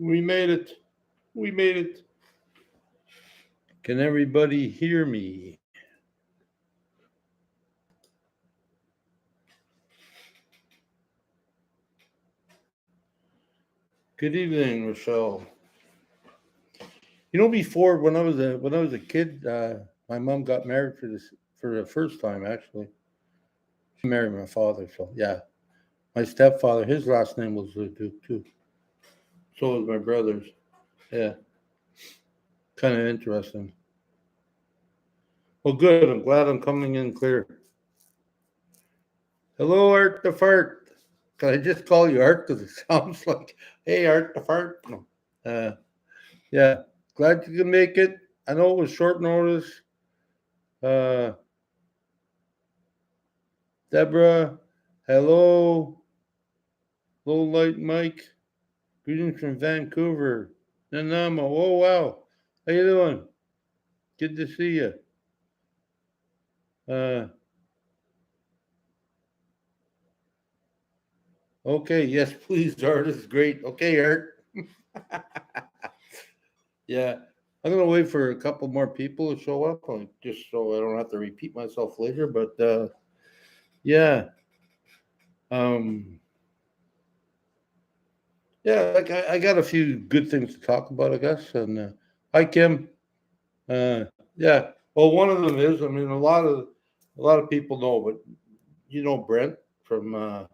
We made it. We made it. Can everybody hear me? Good evening, Rochelle. Before when I was a kid, my mom got married for the first time. Actually, she married my father. So yeah, my stepfather, his last name was Leduc too. So was my brother's. Yeah, kind of interesting. Well, good. I'm glad I'm coming in clear. Hello, Art the Fart. Can I just call you Art because it sounds like, hey, Art the Fart? No. Uh, yeah, glad you can make it. I know it was short notice. Uh, Deborah, hello. Low Light Mike, greetings from Vancouver. Nanamo, oh wow. How you doing? Good to see you. Uh, okay, yes, please, Art is great. Okay, Art. Yeah, I'm gonna wait for a couple more people to show up, just so I don't have to repeat myself later. But yeah, um, yeah, like I got a few good things to talk about, I guess. And hi, Kim. Yeah, well, one of them is, I mean, a lot of people know, but Brent from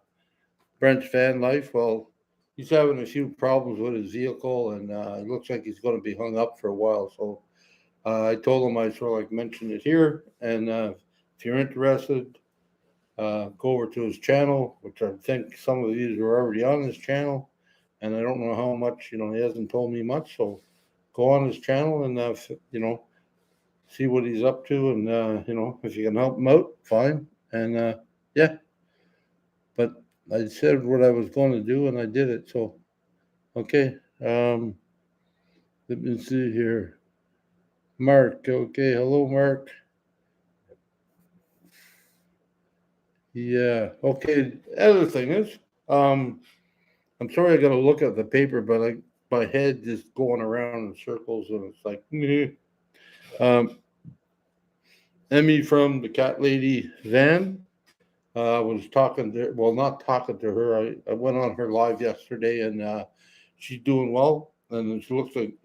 Brent's Van Life. Well, he's having a few problems with his vehicle, and it looks like he's going to be hung up for a while. So I told him I sort of like mention it here, and if you're interested, go over to his channel, which I think some of these are already on his channel, and I don't know how much. He hasn't told me much, so go on his channel and see what he's up to, and if you can help him out, fine. And yeah, but I said what I was going to do, and I did it. So okay, let me see here. Mark, okay, hello, Mark. Yeah, okay. Other thing is, um, I'm sorry I got to look at the paper, but my head just going around in circles, and it's like, um, Emmy from the Cat Lady Van. Was talking to, well, not talking to her. I went on her live yesterday, and she's doing well. And she looks like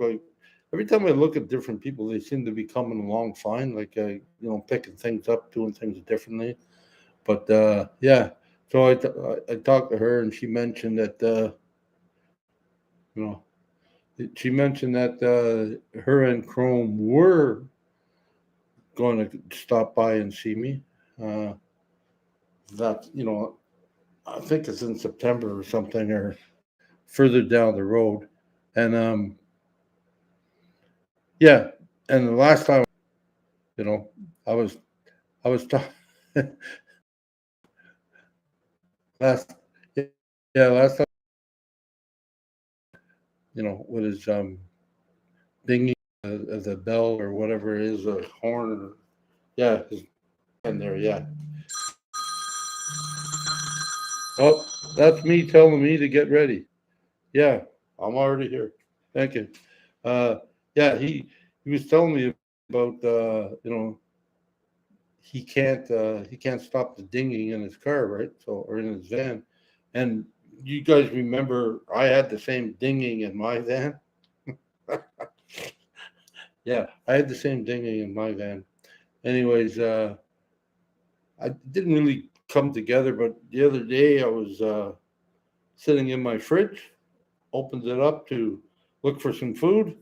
every time I look at different people, they seem to be coming along fine. Like picking things up, doing things differently. But yeah, so I talked to her, and she mentioned that you know she mentioned that her and Chrome were going to stop by and see me. Uh, that I think it's in September or something, or further down the road. And yeah, and the last time, you know, I was I was talking last yeah last time, with his dinghy, the bell or whatever it is, a horn, or yeah, his in there, yeah. Oh, that's me telling me to get ready. Yeah, I'm already here. Thank you. Uh, yeah, he was telling me about he can't stop the dinging in his car, right? So, or in his van. And you guys remember I had the same dinging in my van? Yeah, I had the same dinging in my van. Anyways, I didn't really come together, but the other day I was sitting in my fridge, opened it up to look for some food,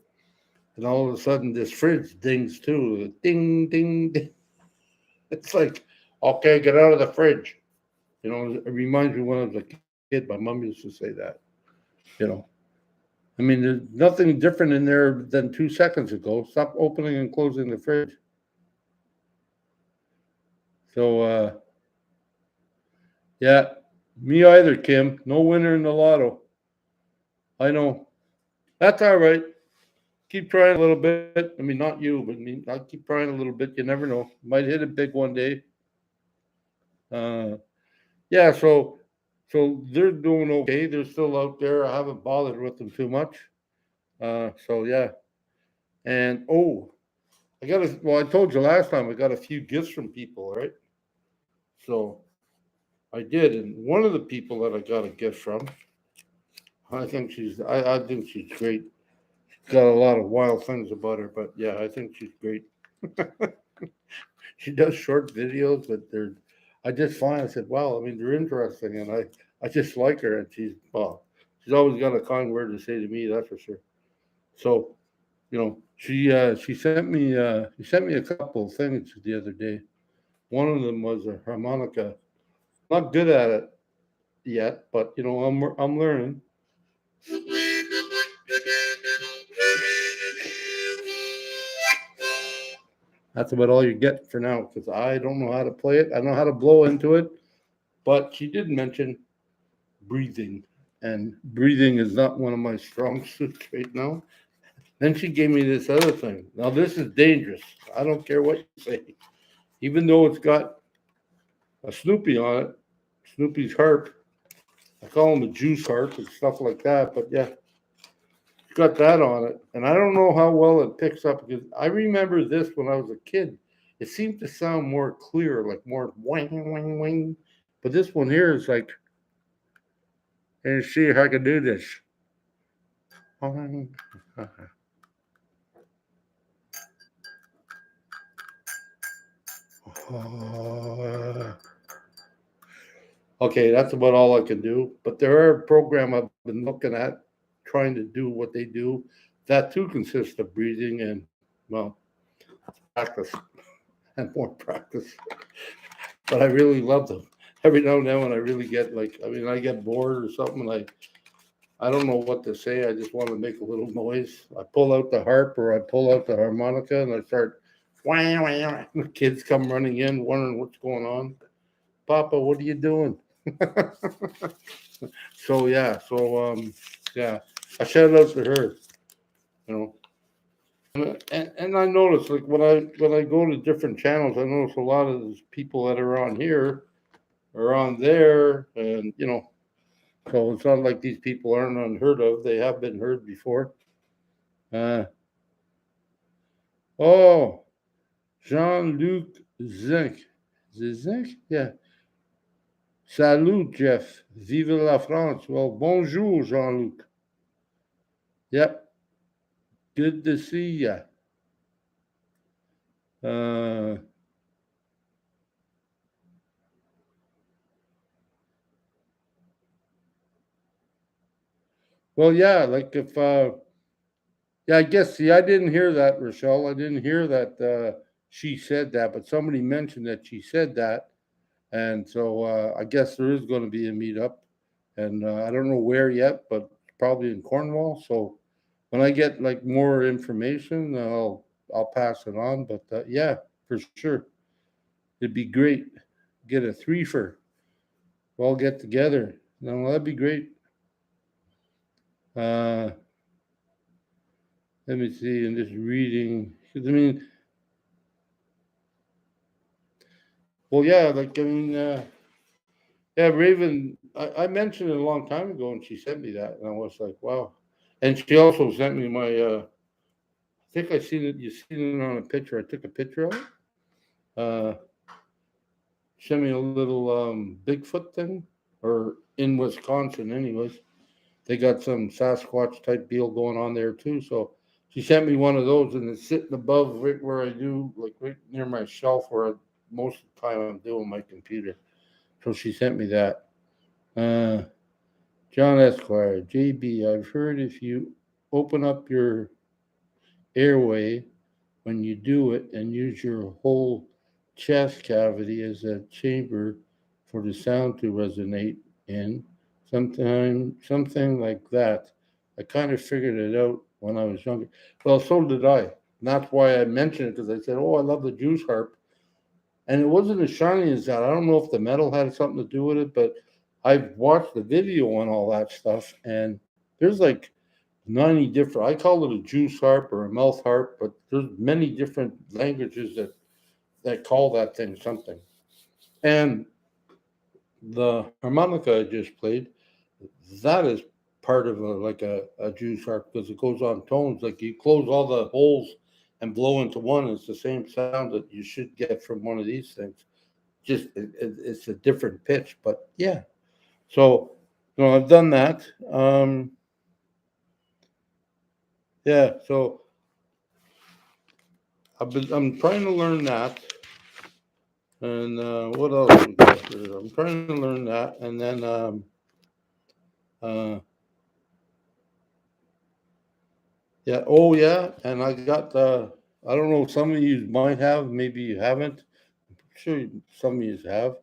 and all of a sudden this fridge dings too. Ding, ding, ding. It's like, okay, get out of the fridge. It reminds me when I was a kid. My mom used to say that. You know, I mean, there's nothing different in there than 2 seconds ago. Stop opening and closing the fridge. So, yeah, me either, Kim. No winner in the lotto. I know. That's all right. Keep trying a little bit. I mean, not you, but me. I'll keep trying a little bit. You never know. Might hit it big one day. Uh, yeah. So they're doing okay. They're still out there. I haven't bothered with them too much. So yeah, and I told you last time I got a few gifts from people, right? So I did, and one of the people that I got a gift from, I think she's great. She's got a lot of wild things about her, but yeah, I think she's great. She does short videos, but I just find, I said, wow, I mean, they're interesting, and I just like her, and she's always got a kind word to say to me, that's for sure. So, she sent me a couple of things the other day. One of them was a harmonica. Not good at it yet, but I'm learning. That's about all you get for now because I don't know how to play it. I know how to blow into it, but she did mention breathing, and breathing is not one of my strong suits right now. Then she gave me this other thing. Now this is dangerous. I don't care what you say, even though it's got a Snoopy on it, Snoopy's harp. I call him a juice harp and stuff like that. But yeah, it's got that on it, and I don't know how well it picks up because I remember this when I was a kid. It seemed to sound more clear, like more wing wing wing. But this one here is like, and see if I can do this. Okay, that's about all I can do. But there are a program I've been looking at trying to do what they do. That too consists of breathing and, well, practice and more practice. But I really love them. Every now and then when I really get I get bored or something, and I don't know what to say. I just want to make a little noise. I pull out the harp or I pull out the harmonica and I start wah, wah. The kids come running in wondering what's going on. Papa, what are you doing? Yeah, I shout out to her, you know. And I notice like when I go to different channels, I notice a lot of these people that are on here are on there, and so it's not like these people aren't unheard of. They have been heard before. Uh, oh, Jean-Luc Zinc, Zinc, yeah. Salut, Jeff. Vive la France. Well, bonjour, Jean-Luc. Yep, good to see ya. Uh, well, yeah, like if yeah, I guess. See, I didn't hear that, Rochelle. I didn't hear that she said that, but somebody mentioned that she said that, and so I guess there is going to be a meetup, and I don't know where yet, but probably in Cornwall. So when I get like more information, I'll pass it on. But yeah, for sure, it'd be great. Get a threefer. We'll all get together. No, that'd be great. Uh, Let me see. I'm just reading. 'Cause, I mean, well, yeah, yeah, Raven. I mentioned it a long time ago, and she sent me that, and I was like, wow. And she also sent me my. I think I seen it. You seen it on a picture. I took a picture of it. Uh, Sent me a little Bigfoot thing, or in Wisconsin, anyways. They got some Sasquatch type deal going on there too. So she sent me one of those, and it's sitting above right where I do, like right near my shelf where most of the time I'm doing my computer. So she sent me that. Uh, John Esquire, JB, I've heard if you open up your airway when you do it and use your whole chest cavity as a chamber for the sound to resonate in, something like that. I kind of figured it out when I was younger. Well, so did I. And that's why I mentioned it because I said, "Oh, I love the juice harp," and it wasn't as shiny as that. I don't know if the metal had something to do with it, but I've watched the video on all that stuff, and there's like 90 different. I call it a juice harp or a mouth harp, but there's many different languages that call that thing something. And the harmonica I just played, that is part of a juice harp because it goes on tones. Like you close all the holes and blow into one, it's the same sound that you should get from one of these things. Just it's a different pitch, but yeah. So I've done that. Yeah, so I'm trying to learn that. And what else we got here? I'm trying to learn that, and then uh, yeah. Oh yeah, and I got. I don't know. Some of you might have. Maybe you haven't. I'm sure some of you have.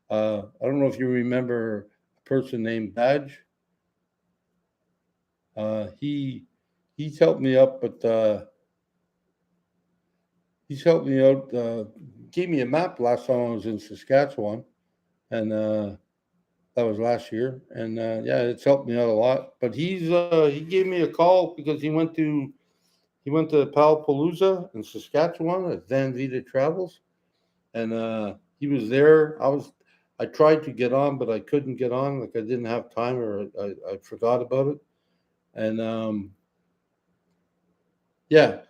I don't know if you remember a person named Badge. He he's helped me up, but he's helped me out. Gave me a map last time I was in Saskatchewan, and that was last year, and yeah, it's helped me out a lot. But he gave me a call because he went to Palapalooza in Saskatchewan at Van Vita Travels, and he was there. I tried to get on, but I couldn't get on. Like I didn't have time, or I forgot about it. And yeah,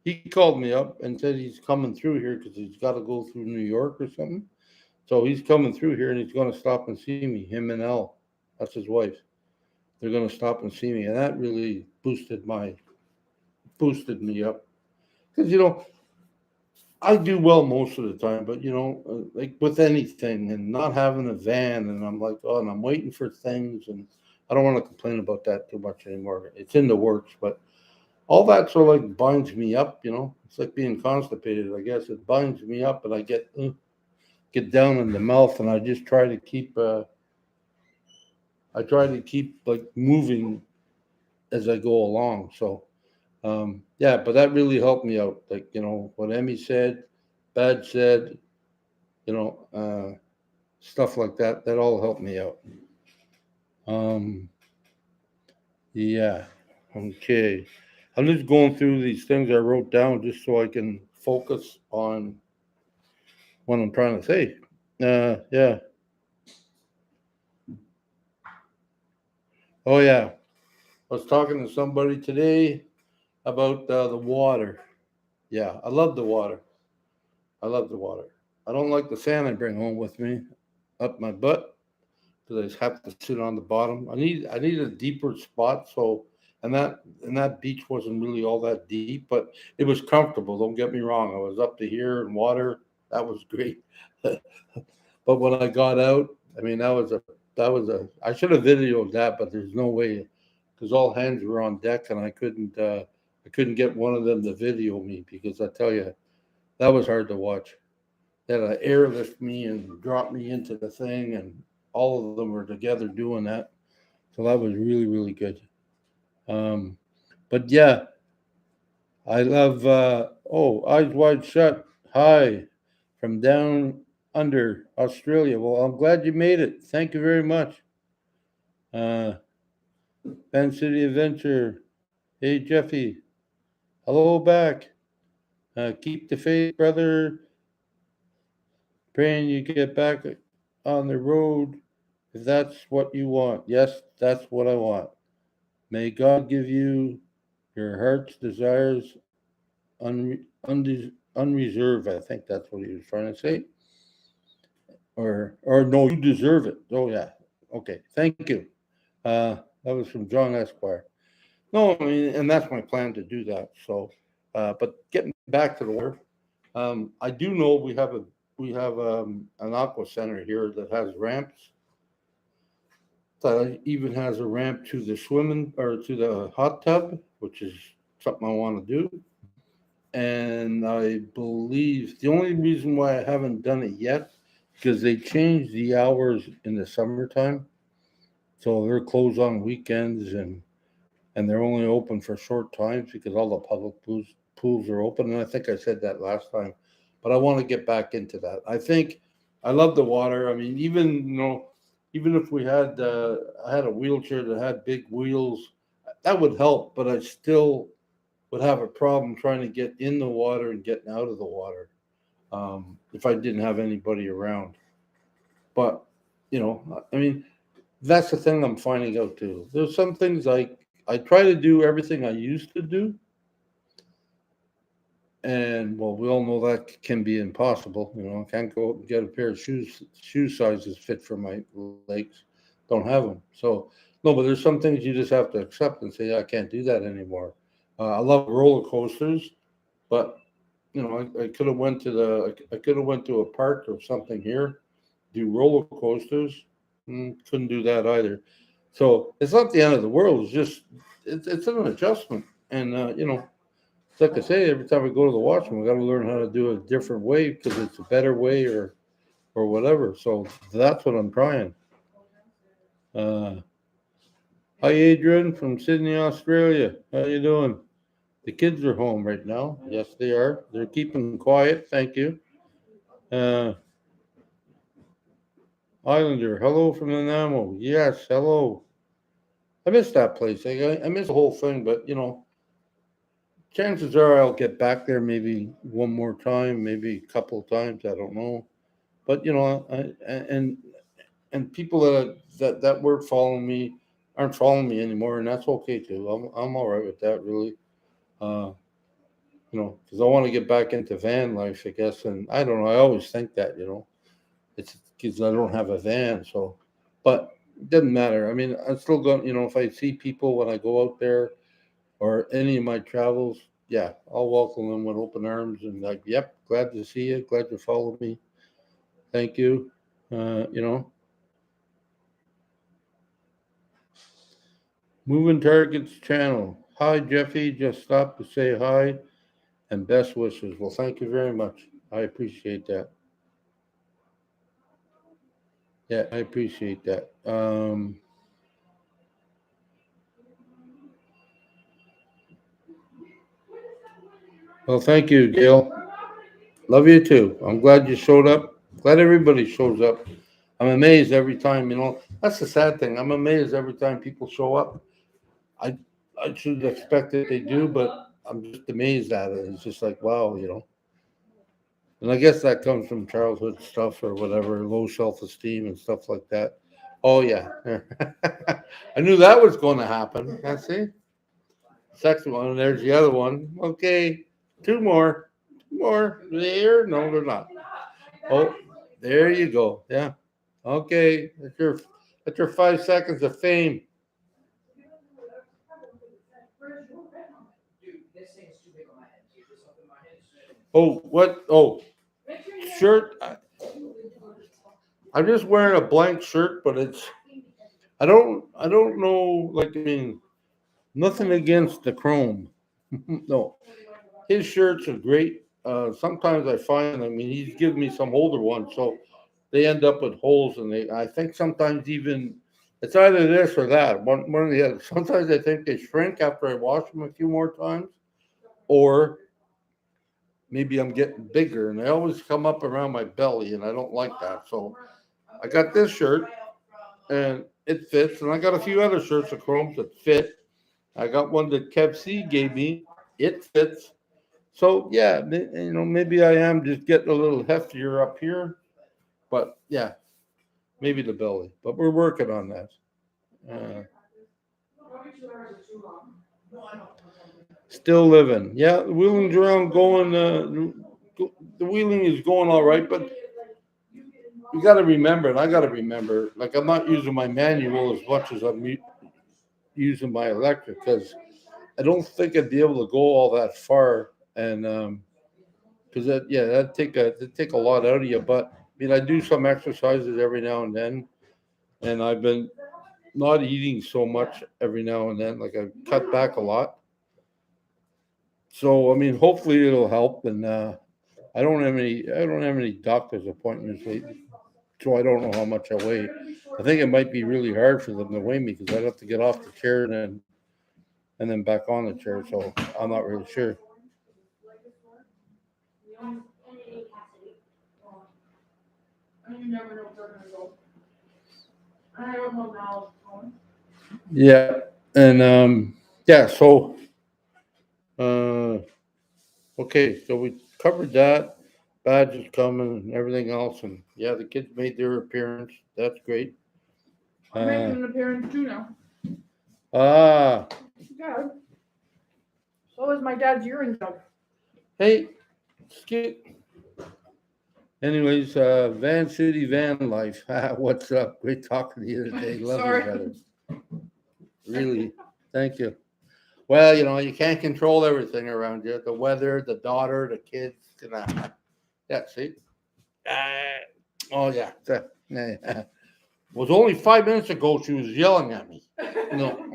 he called me up and said he's coming through here because he's got to go through New York or something. So he's coming through here and he's going to stop and see me. Him and Elle, that's his wife. They're going to stop and see me, and that really boosted me up because I do well most of the time, but like with anything, and not having a van, and I'm like, oh, and I'm waiting for things, and I don't want to complain about that too much anymore. It's in the works, but all that sort of like binds me up. It's like being constipated. I guess it binds me up, and I get down in the mouth, and I just try to keep. I try to keep like moving as I go along. So yeah, but that really helped me out. Like what Emmy said, Bad said, you know, uh, stuff like that. That all helped me out. Um, yeah. Okay. I'm just going through these things I wrote down just so I can focus on what I'm trying to say. Yeah. Oh yeah. I was talking to somebody today about the water. Yeah, I love the water. I love the water. I don't like the sand I bring home with me up my butt because I just have to sit on the bottom. I need a deeper spot. So and that beach wasn't really all that deep, but it was comfortable. Don't get me wrong. I was up to here in water. That was great. But when I got out, I mean that was a I should have videoed that, but there's no way because all hands were on deck and I couldn't get one of them to video me because I tell you that was hard to watch. They had to airlift me and drop me into the thing, and all of them were together doing that. So that was really, really good. Um, but yeah, I love. Eyes wide shut. Hi, from down under Australia. Well, I'm glad you made it. Thank you very much. Uh, Penn City Adventure. Hey Jeffy. Hello back. Keep the faith, brother. Praying you get back on the road if that's what you want. Yes, that's what I want. May God give you your heart's desires unreserved. I think that's what he was trying to say. Or no, you deserve it. Oh yeah. Okay. Thank you. That was from John Esquire. No, I mean, and that's my plan to do that. So, but getting back to the water, I do know we have an aqua center here that has ramps. That even has a ramp to the swimming or to the hot tub, which is something I want to do. And I believe the only reason why I haven't done it yet because they changed the hours in the summertime, so they're closed on weekends and they're only open for short times because all the public pools are open. And I think I said that last time, but I want to get back into that. I think I love the water. I mean, even if I had a wheelchair that had big wheels, that would help. But I still would have a problem trying to get in the water and getting out of the water if I didn't have anybody around. But I mean, That's the thing I'm finding out too. There's some things I try to do everything I used to do, and well, we all know that can be impossible. You know, I can't go out and get a pair of shoe sizes fit for my legs. Don't have them. So no, but there's some things you just have to accept and say, I can't do that anymore. I love roller coasters, but you know, I could have went to I could have went to a park or something here, do roller coasters. Couldn't do that either. So it's not the end of the world. It's just it's an adjustment, and you know, it's like I say, every time we go to the washroom, we got to learn how to do it a different way because it's a better way or whatever. So that's what I'm trying. Uh, Hi, Adrian from Sydney, Australia. How you doing? The kids are home right now. Yes, they are. They're keeping quiet. Thank you. Uh, Islander, hello from Nanaimo. Yes, hello. I miss that place. I miss the whole thing, but you know, chances are I'll get back there maybe one more time, maybe a couple of times. I don't know. But you know, and people that were following me aren't following me anymore, and that's okay too. I'm all right with that, really. Uh, you know, because I want to get back into van life, I guess. And I don't know. I always think that, you know, it's because I don't have a van. So, but it doesn't matter. I mean, I'm still going. You know, if I see people when I go out there or any of my travels, yeah, I'll welcome them with open arms and like, yep, glad to see you. Glad you followed me. Thank you. You know, moving targets channel. Hi, Jeffy. Just stopped to say hi and best wishes. Well, thank you very much. I appreciate that. Yeah, I appreciate that. Well, thank you, Gail. Love you too. I'm glad you showed up. Glad everybody shows up. I'm amazed every time. You know, that's the sad thing. I'm amazed every time people show up. I I should expect that they do, but I'm just amazed at it. It's just like wow, you know. And I guess that comes from childhood stuff or whatever, low self esteem and stuff like that. Oh yeah, I knew that was going to happen. I see. Second one, and there's the other one. Okay, two more, two more. There, no, they're not. Oh, there you go. Yeah. Okay, that's your 5 seconds of fame. Oh, what? Oh, shirt. I'm just wearing a blank shirt, but it's. I don't know. Like I mean, nothing against the chrome. No, his shirts are great. Sometimes I find. I mean, he's given me some older ones, so they end up with holes, and they. I think sometimes even it's either this or that. One or the other. Sometimes I think they shrink after I wash them a few more times, or maybe I'm getting bigger, and they always come up around my belly, and I don't like that. So I got this shirt, and it fits, and I got a few other shirts of Chromes that fit. I got one that Kev C gave me. It fits. So yeah, you know, maybe I am just getting a little heftier up here, but yeah, maybe the belly. But we're working on that. Uh, Still living. Yeah, the wheeling's around going. The wheeling is going all right, but you got to remember, and I got to remember, like I'm not using my manual as much as I'm using my electric because I don't think I'd be able to go all that far, and because that yeah that take a lot out of you. But I mean, I do some exercises every now and then, and I've been not eating so much every now and then. Like I've cut back a lot. So I mean, hopefully it'll help. And I don't have any doctor's appointments lately, so I don't know how much I weigh. I think it might be really hard for them to weigh me because I'd have to get off the chair and then back on the chair. So I'm not really sure. Yeah, and yeah. So uh, okay, so we covered that. Badge is coming and everything else, and yeah, the kids made their appearance. That's great. I'm making an appearance too now. Ah. Yeah. So is my dad's urine jug. Hey, skip. Anyways, Van City Van Life. What's up? Great talking to you today. Love you, Sorry. brother. Really. Thank you. Well, you can't control everything around you. The weather, the daughter, the kids. Yeah, see? Oh, yeah. It was only 5 minutes ago she was yelling at me. No.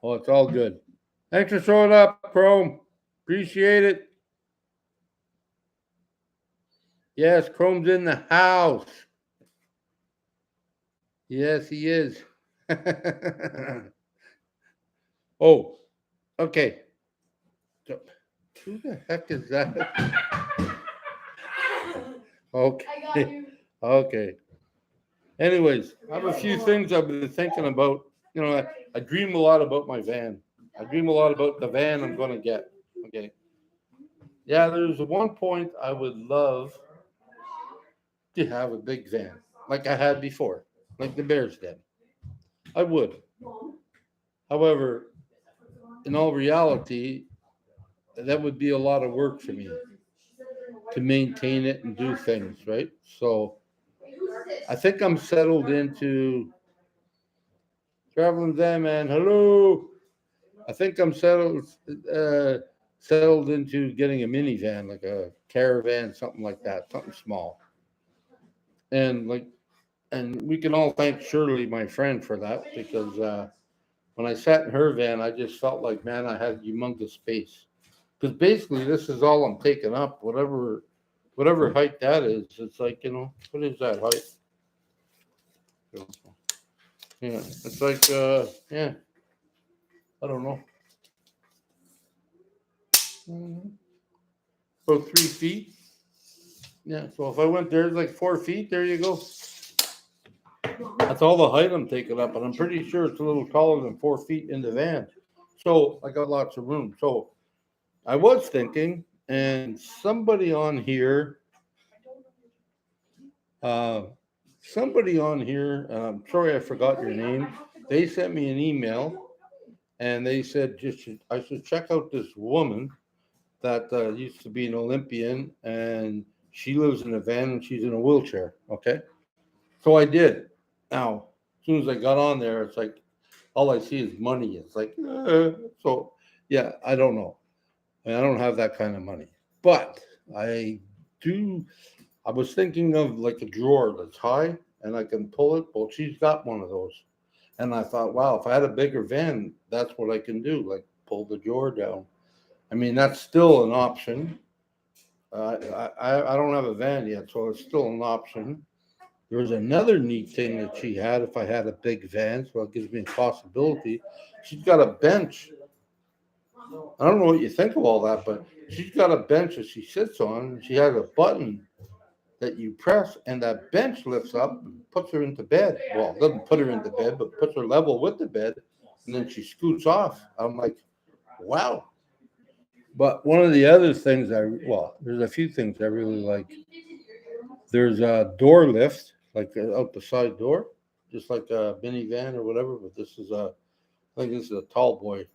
Oh, it's all good. Thanks for showing up, Chrome. Appreciate it. Yes, Chrome's in the house. Yes, he is. Oh, okay. So, who the heck is that? Okay. I got you. Okay. Anyways, I have a few things I've been thinking about. I dream a lot about my van. I dream a lot about the van I'm going to get. Okay. Yeah, there's one point I would love to have a big van like I had before, like the Bears did. I would. However, in all reality, that would be a lot of work for me to maintain it and do things, right? So I think I'm settled into traveling van man. Hello. I think I'm uh, settled into getting a minivan, like a caravan, something like that, something small. And we can all thank Shirley, my friend, for that because when I sat in her van, I just felt like, man, I had humongous space. Because basically, this is all I'm taking up, whatever height that is. It's like, what is that height? Yeah, it's like, yeah, I don't know, about 3 feet. Yeah, so if I went there, it's like 4 feet. There you go. That's all the height I'm taking up, and I'm pretty sure it's a little taller than 4 feet in the van. So I got lots of room. So I was thinking, and uh, somebody on here, I'm sorry I forgot your name. They sent me an email, and they said I should check out this woman that used to be an Olympian, and she lives in a van and she's in a wheelchair. Okay, so I did. Now, as soon as I got on there, it's like all I see is money. It's like, so yeah, I don't know. I don't have that kind of money, but I do. I was thinking of like a drawer that's high and I can pull it. Well, she's got one of those, and I thought, wow, if I had a bigger van, that's what I can do, like pull the drawer down. I mean, that's still an option. I don't have a van yet, so it's still an option. There's another neat thing that she had. If I had a big van, so it gives me a possibility. She's got a bench. I don't know what you think of all that, but she's got a bench that she sits on. And she has a button that you press, and that bench lifts up and puts her into bed. Well, it doesn't put her into bed, but puts her level with the bed, and then she scoots off. I'm like, wow. But one of the other things there's a few things I really like. There's a door lift, like out the side door, just like a minivan or whatever. But I think this is a tall boy.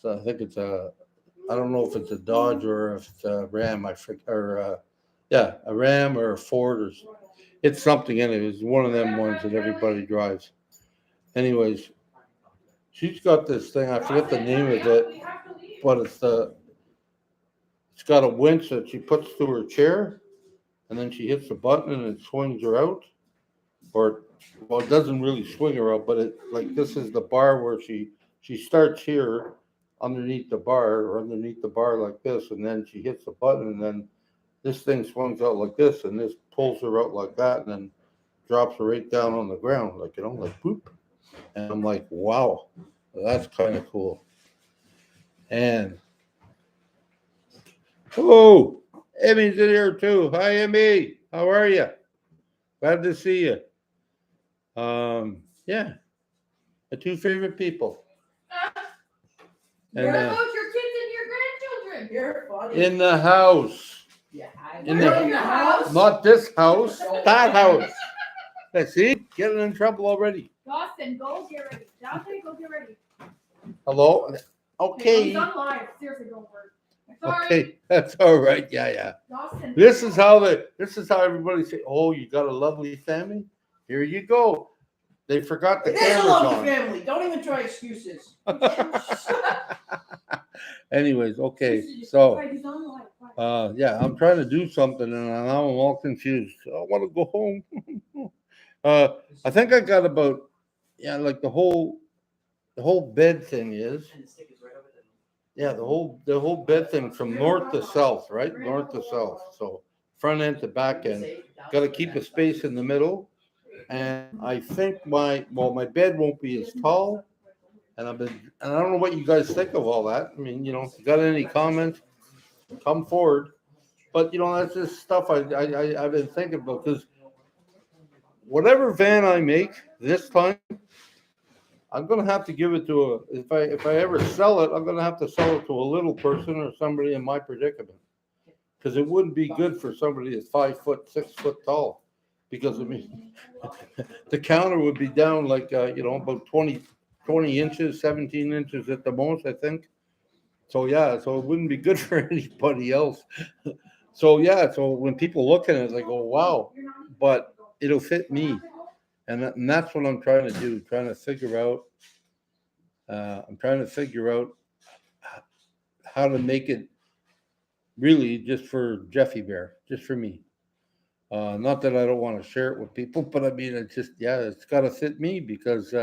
So I think I don't know if it's a Dodge or if it's a Ram. Yeah, a Ram or a Ford it's something in it. It's one of them ones that everybody drives. Anyways, she's got this thing. I forget the name of it, but it's got a winch that she puts to her chair, and then she hits a button and it swings her out. Or well, it doesn't really swing her out, but this is the bar where she starts here underneath the bar or underneath the bar like this, and then she hits the button, and then this thing swings out like this, and this pulls her out like that, and then drops her right down on the ground, like boop. And I'm like, wow, that's kind of cool. And hello, Emmy's in here too. Hi, Emmy. How are you? Glad to see you. Yeah, my two favorite people. What about your kids and your grandchildren? You're funny. In the house. Yeah, in the house. Not this house. That house. Let's see, getting in trouble already. Dawson, go get ready. Dante, go get ready. Hello. Okay, he's Okay. on live. Seriously, don't worry. Sorry. Okay, that's all right. Yeah, yeah. Dawson. This is how everybody say, "Oh, you got a lovely family." Here you go. They forgot the It is a cameras lovely on. family. Don't even try excuses. Anyways, okay. Seriously, So, right, he's on live. yeah, I'm trying to do something, and now I'm all confused. I want to go home. I think I got about, yeah, like the whole bed thing is, yeah, the whole bed thing from north to south, right? North to south. So front end to back end. Got to keep a space in the middle. And I think my bed won't be as tall. And I don't know what you guys think of all that. I mean, if you got any comments, come forward. But that's just stuff I've been thinking about, because whatever van I make this time, I'm gonna have to give it to if I ever sell it, I'm gonna have to sell it to a little person or somebody in my predicament. Because it wouldn't be good for somebody that's 5 foot, 6 foot tall. Because I mean, the counter would be down like about 20 inches, 17 inches at the most, I think. So yeah, so it wouldn't be good for anybody else. So yeah, so when people look at it, they go, "Wow," but it'll fit me, and that's what I'm trying to do. Trying to figure out. I'm trying to figure out how to make it really just for Jeffy Bear, just for me. Not that I don't want to share it with people, but I mean, it's got to fit me, because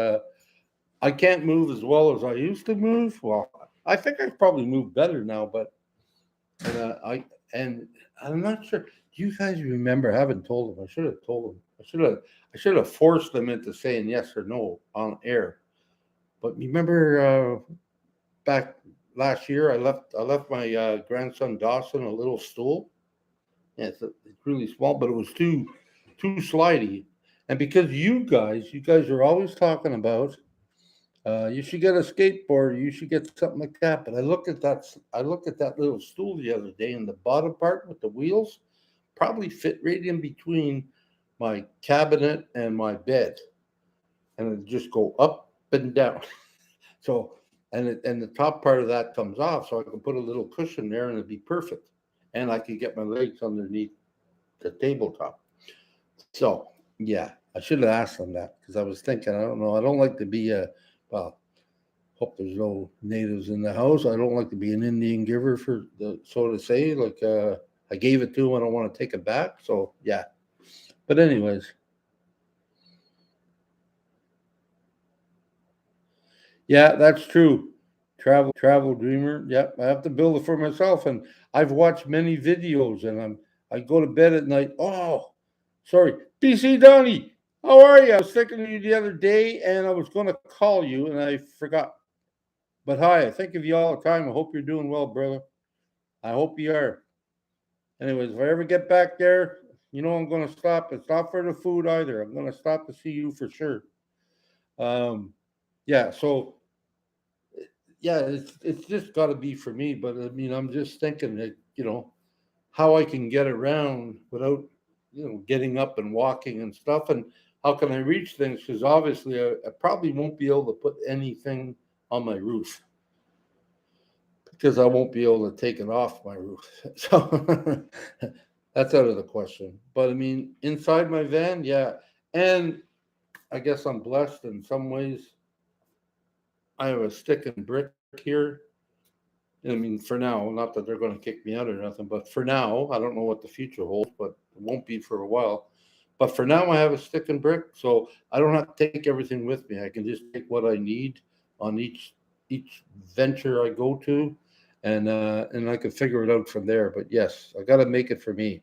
I can't move as well as I used to move. Well, I think I probably move better now, but and I'm not sure. Do you guys remember? I haven't told them. I should have told them. I should have forced them into saying yes or no on air. But remember, back last year, I left my grandson Dawson a little stool. Yeah, it's really small, but it was too slidey. And because you guys are always talking about, you should get a skateboard, you should get something like that. But I looked at that little stool the other day, and the bottom part with the wheels probably fit right in between my cabinet and my bed, and it just go up and down. So, and the top part of that comes off, so I can put a little cushion there, and it'd be perfect. And I could get my legs underneath the tabletop. So, yeah, I should have asked them that, because I was thinking, I don't know, I don't like to be well, hope there's no natives in the house. I don't like to be an Indian giver, so to say. Like, I gave it to them, I don't want to take it back. So, yeah. But anyways, yeah, that's true. Travel dreamer. Yep, I have to build it for myself, and I've watched many videos, and I go to bed at night. Oh, sorry, BC Donnie, how are you? I was thinking of you the other day, and I was going to call you, and I forgot. But hi, I think of you all the time. I hope you're doing well, brother. I hope you are. Anyways, if I ever get back there, I'm going to stop. It's not for the food either. I'm going to stop to see you for sure. Um, yeah. So yeah, it's just got to be for me. But I mean, I'm just thinking that how I can get around without getting up and walking and stuff, and how can I reach things? Because obviously, I probably won't be able to put anything on my roof, because I won't be able to take it off my roof. So that's out of the question. But I mean, inside my van, yeah, and I guess I'm blessed in some ways. I have a stick and brick here. I mean, for now, not that they're going to kick me out or nothing, but for now, I don't know what the future holds, but it won't be for a while. But for now, I have a stick and brick, so I don't have to take everything with me. I can just take what I need on each venture I go to, and I can figure it out from there. But yes, I got to make it for me.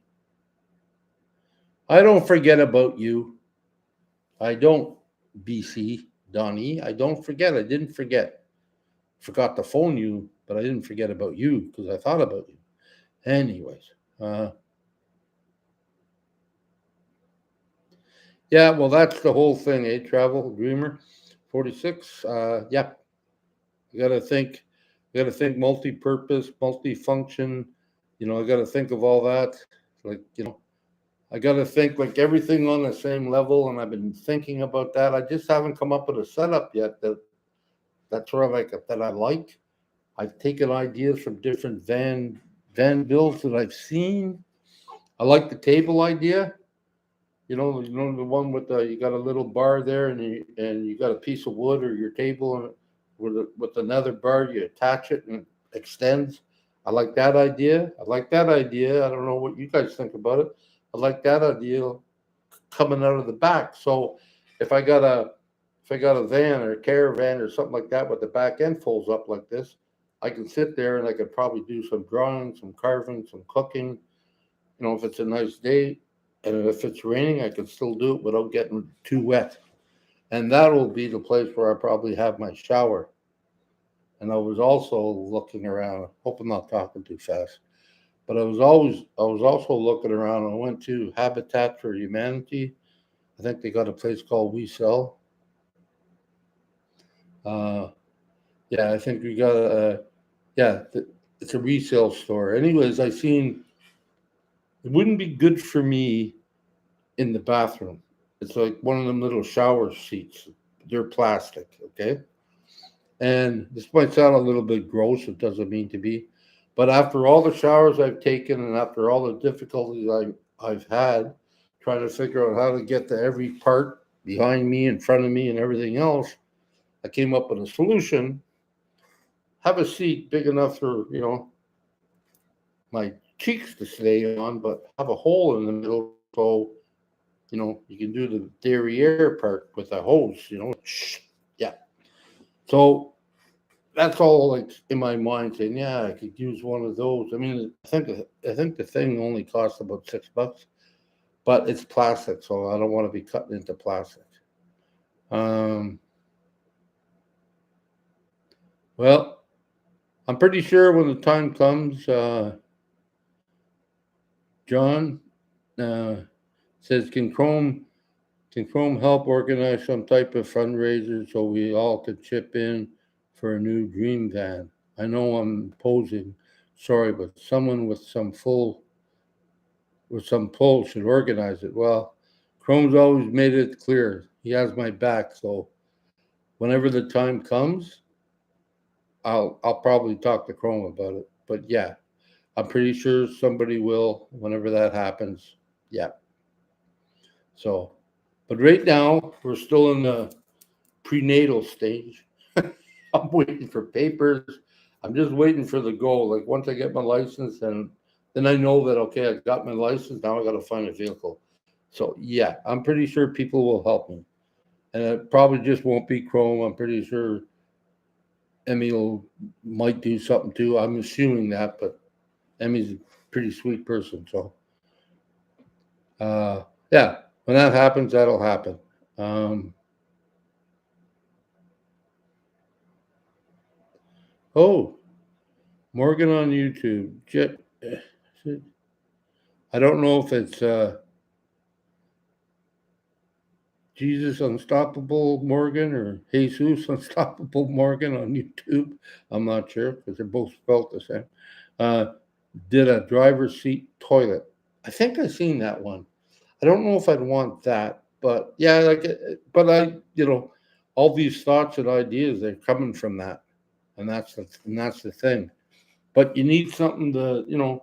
I don't forget about you. I don't, BC Donnie. I don't forget. I didn't forget. Forgot to phone you, but I didn't forget about you, because I thought about you. Anyways, yeah, well, that's the whole thing, eh? Travel Dreamer 46. Yeah, you got to think, multi-purpose, multi-function. I got to think of all that. Like, I got to think like everything on the same level, and I've been thinking about that. I just haven't come up with a setup yet that's sort of like that I like. I've taken ideas from different van builds that I've seen. I like the table idea. You know the one with the you got a little bar there, and you got a piece of wood or your table, and with another bar you attach it and it extends. I like that idea. I like that idea. I don't know what you guys think about it. I like that idea coming out of the back. So if I got a if I got a van or a caravan or something like that with the back end folds up like this, I can sit there and I could probably do some drawing, some carving, some cooking. If it's a nice day, and if it's raining, I can still do it without getting too wet. And that will be the place where I probably have my shower. And I was also looking around. Hope I'm not talking too fast. But I was also looking around. I went to Habitat for Humanity. I think they got a place called We Sell. Uh, yeah, I think we got a yeah. It's a resale store. Anyways, I seen it wouldn't be good for me in the bathroom. It's like one of them little shower seats. They're plastic, okay? And this might sound a little bit gross. It doesn't mean to be, but after all the showers I've taken and after all the difficulties I've had trying to figure out how to get to every part behind me, in front of me, and everything else, I came up with a solution. Have a seat big enough for my cheeks to stay on, but have a hole in the middle so you can do the derriere part with a hose. Yeah. So that's all like in my mind saying, yeah, I could use one of those. I mean, I think the thing only costs about $6, but it's plastic, so I don't want to be cutting into plastic. Um, well, I'm pretty sure when the time comes, John uh, says, can Chrome help organize some type of fundraiser so we all could chip in for a new dream van? I know I'm posing, sorry, but someone with some pull should organize it. Well, Chrome's always made it clear he has my back, so whenever the time comes, I'll probably talk to Chrome about it. But yeah, I'm pretty sure somebody will whenever that happens. Yeah. So, but right now we're still in the prenatal stage. I'm waiting for papers. I'm just waiting for the goal. Like once I get my license, and then I know that okay, I got my license. Now I got to find a vehicle. So yeah, I'm pretty sure people will help me, and it probably just won't be Chrome. I'm pretty sure might do something too. I'm assuming that, but Emmy's a pretty sweet person. So yeah, when that happens, that'll happen. Um, oh, Morgan on YouTube. I don't know if it's Jesus Unstoppable Morgan or Jesus Unstoppable Morgan on YouTube. I'm not sure because they're both spelled the same. Uh, did a driver's seat toilet. I think I seen that one. I don't know if I'd want that, but yeah, but all these thoughts and ideas they're coming from that, and that's the thing. But you need something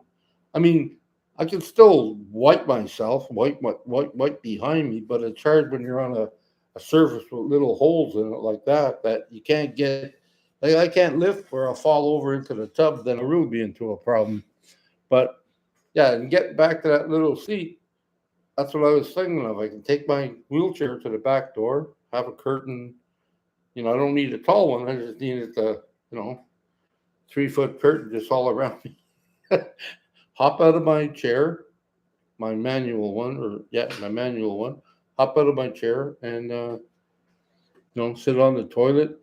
I mean, I can still wipe myself, wipe behind me, but it's hard when you're on a surface with little holes in it like that you can't get. Like I can't lift where I'll fall over into the tub, then I'll really be into a problem. But yeah, and getting back to that little seat, that's what I was thinking of. I can take my wheelchair to the back door, have a curtain. I don't need a tall one. I just need it to, 3 foot curtain just all around me. Hop out of my chair, my manual one, my manual one. Hop out of my chair and sit on the toilet,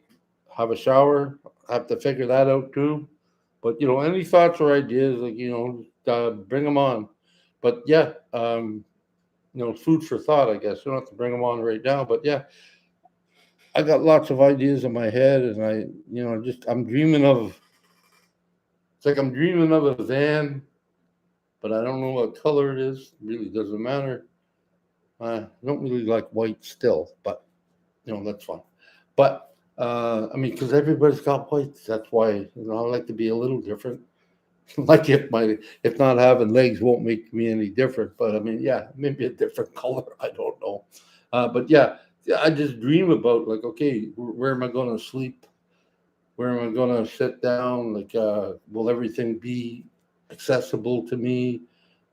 have a shower. I have to figure that out too. But any thoughts or ideas, like bring them on. But yeah, food for thought. I guess you don't have to bring them on right now. But yeah, I got lots of ideas in my head, and I'm dreaming of. It's like I'm dreaming of a van, but I don't know what color it is. It really doesn't matter. I don't really like white still, but that's fine. But I mean, because everybody's got whites, that's why I like to be a little different. Like if not having legs won't make me any different, but I mean, yeah, maybe a different color. I don't know, but yeah, I just dream about like, okay, where am I going to sleep? Where am I going to sit down? Like, will everything be accessible to me?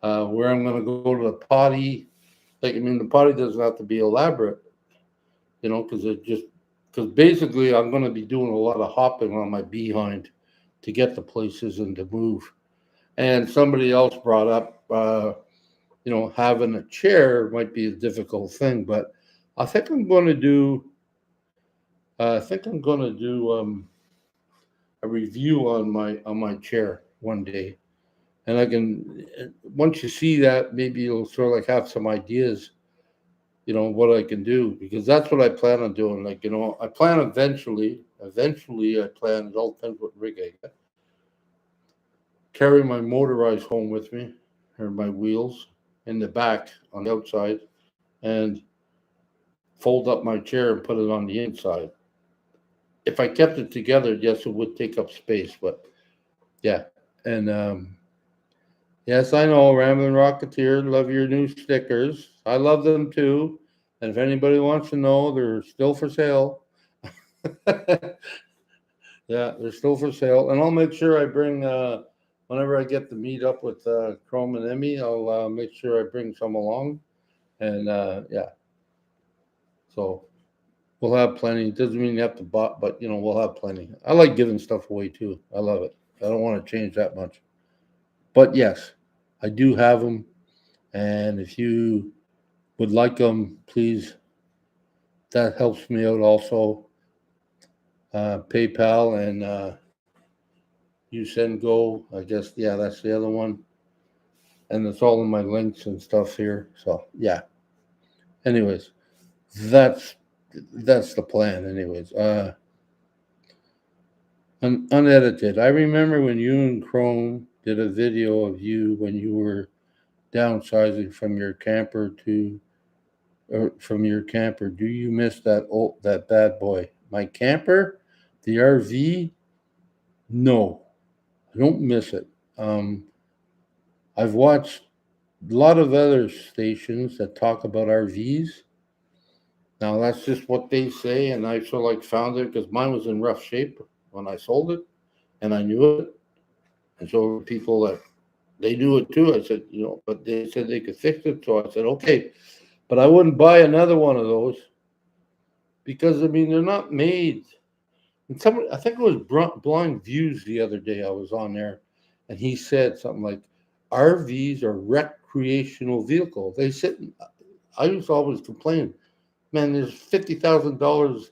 Where I'm going to go to the potty? Like, I mean, the potty doesn't have to be elaborate, because basically I'm going to be doing a lot of hopping on my behind to get to places and to move. And somebody else brought up, having a chair might be a difficult thing, but I think I'm going to do. I think I'm going to do a review on my chair one day, and I can. Once you see that, maybe you'll sort of like have some ideas, what I can do, because that's what I plan on doing. Like, I plan eventually, I plan. It all depends what rig I get. Carry my motorized home with me, or my wheels in the back on the outside, and fold up my chair and put it on the inside. If I kept it together, yes, it would take up space, but yeah. And yes, I know, Ramblin' Rocketeer, love your new stickers. I love them too. And if anybody wants to know, they're still for sale. Yeah, they're still for sale. And I'll make sure I bring, whenever I get to meet up with Chrome and Emmy, I'll make sure I bring some along. And yeah, so we'll have plenty. It doesn't mean you have to buy, but we'll have plenty. I like giving stuff away too. I love it. I don't want to change that much. But yes, I do have them. And if you would like them, please, that helps me out also. PayPal and you send go. I guess, yeah, that's the other one. And it's all in my links and stuff here. So yeah. Anyways, that's that's the plan. Anyways, unedited. I remember when you and Chrome did a video of you when you were downsizing from your camper to from your camper. Do you miss that bad boy? My camper, the RV. No, I don't miss it. Um, I've watched a lot of other stations that talk about RVs. Now that's just what they say, and I sort of like found it because mine was in rough shape when I sold it, and I knew it. And so people that they knew it too. I said, but they said they could fix it. So I said, okay, but I wouldn't buy another one of those because I mean they're not made. And somebody, I think it was Blind Views the other day. I was on there, and he said something like, "RVs are recreational vehicle." They sit. I used to always complain, man. There's $50,000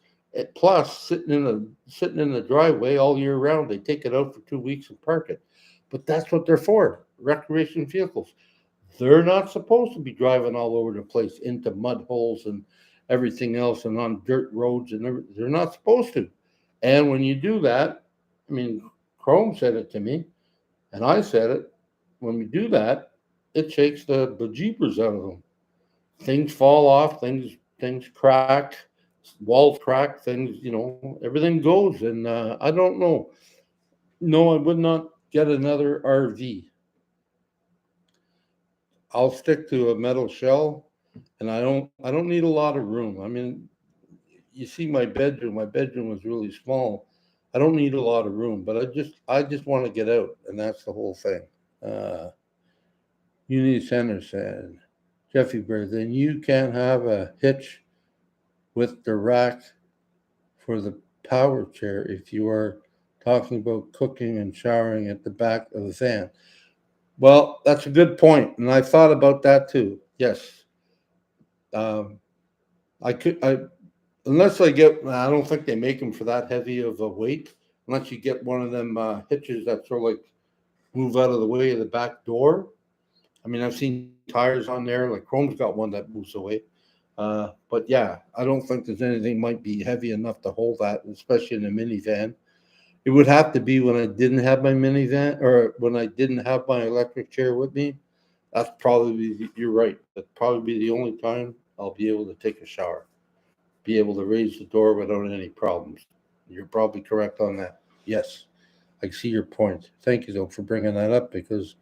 plus sitting in the driveway all year round. They take it out for 2 weeks and park it, but that's what they're for. Recreation vehicles. They're not supposed to be driving all over the place into mud holes and everything else and on dirt roads and they're not supposed to. And when you do that, I mean, Chrome said it to me, and I said it. When we do that, it shakes the bejeepers out of them. Things fall off, things crack, walls crack, things, everything goes. And I don't know. No, I would not get another RV. I'll stick to a metal shell, and I don't need a lot of room. I mean, you see my bedroom. My bedroom was really small. I don't need a lot of room, but I just want to get out, and that's the whole thing. Uh, Unity Center said, Jeffy Bird, then you can have a hitch with the rack for the power chair if you are talking about cooking and showering at the back of the van. Well, that's a good point, and I thought about that too. Yes, um, I unless I get. I don't think they make them for that heavy of a weight. Unless you get one of them hitches that sort of like move out of the way of the back door. I mean, I've seen tires on there. Like Chrome's got one that moves away. But yeah, I don't think there's anything might be heavy enough to hold that, especially in a minivan. It would have to be when I didn't have my minivan or when I didn't have my electric chair with me. That's probably, you're right. That'd probably be the only time I'll be able to take a shower, be able to raise the door without any problems. You're probably correct on that. Yes, I see your point. Thank you though for bringing that up because,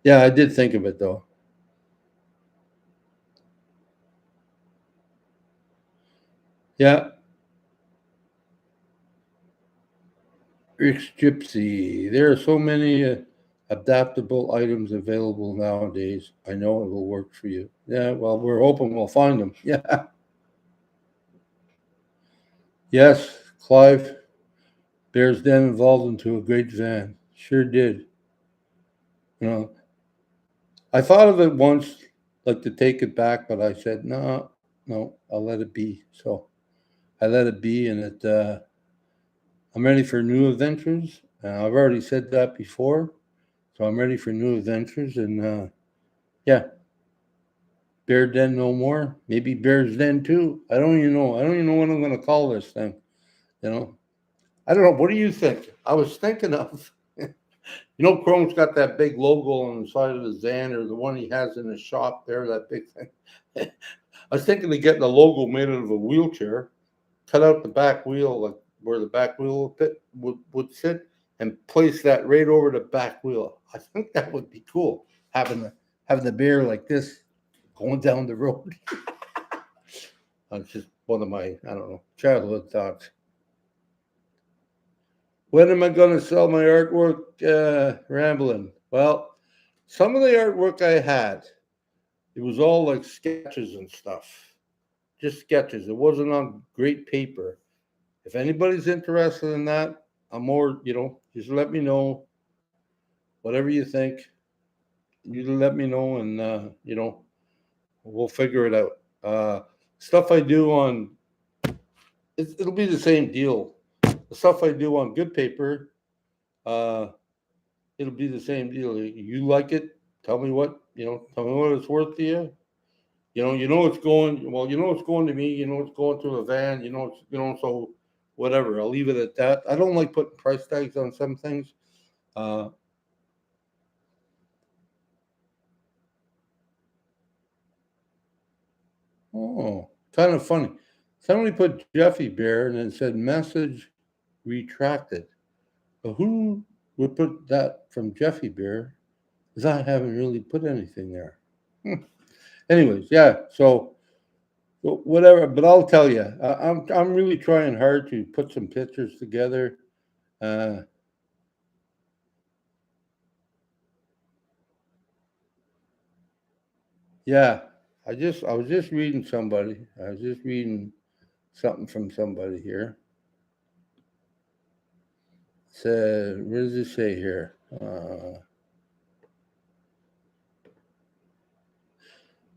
yeah, I did think of it though. Yeah, Rick's Gypsy. There are so many adaptable items available nowadays. I know it will work for you. Yeah, well, we're hoping we'll find them. Yeah. Yes, Clive. Bears Den evolved into a great van. Sure did. You know, I thought of it once, like to take it back, but I said, no, no, I'll let it be. So I let it be, and I'm ready for new adventures. I've already said that before, so I'm ready for new adventures. And yeah, Bear Den no more. Maybe Bear's Den too. I don't even know. I don't even know what I'm going to call this thing. You know, I don't know. What do you think? I was thinking of. Chrome's got that big logo on the side of his van, or the one he has in his shop there, that big thing. I was thinking of getting a logo made out of a wheelchair, cut out the back wheel, like where the back wheel would sit, and place that right over the back wheel. I think that would be cool, having the beer like this going down the road. That's just one of my, I don't know, childhood thoughts. When am I going to sell my artwork? Rambling. Well, some of the artwork I had, it was all like sketches and stuff, just sketches. It wasn't on great paper. If anybody's interested in that, I'm more, just let me know. Whatever you think, you let me know, and we'll figure it out. Stuff I do on, it'll be the same deal. The stuff I do on good paper, uh, it'll be the same deal. You like it? Tell me tell me what it's worth to you. It's going. Well, it's going to me. It's going to a van. So whatever. I'll leave it at that. I don't like putting price tags on some things. Uh, oh, kind of funny. Somebody put Jeffy Bear and then said message retracted. But who would put that from Jeffy Bear? Because I haven't really put anything there. Anyways, yeah. So whatever. But I'll tell you, I'm really trying hard to put some pictures together. Uh, Yeah, I was just reading somebody. I was just reading something from somebody here. Said, what does it say here?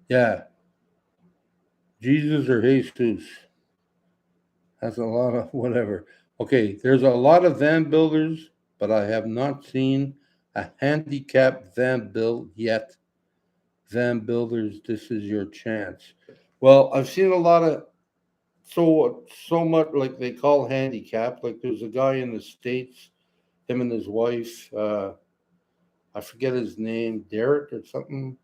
Yeah, Jesus or Jesus has a lot of whatever. Okay, there's a lot of van builders, but I have not seen a handicapped van built yet. Van builders, this is your chance. Well, I've seen a lot of so much like they call handicapped. Like there's a guy in the States, him and his wife. I forget his name, Derek or something.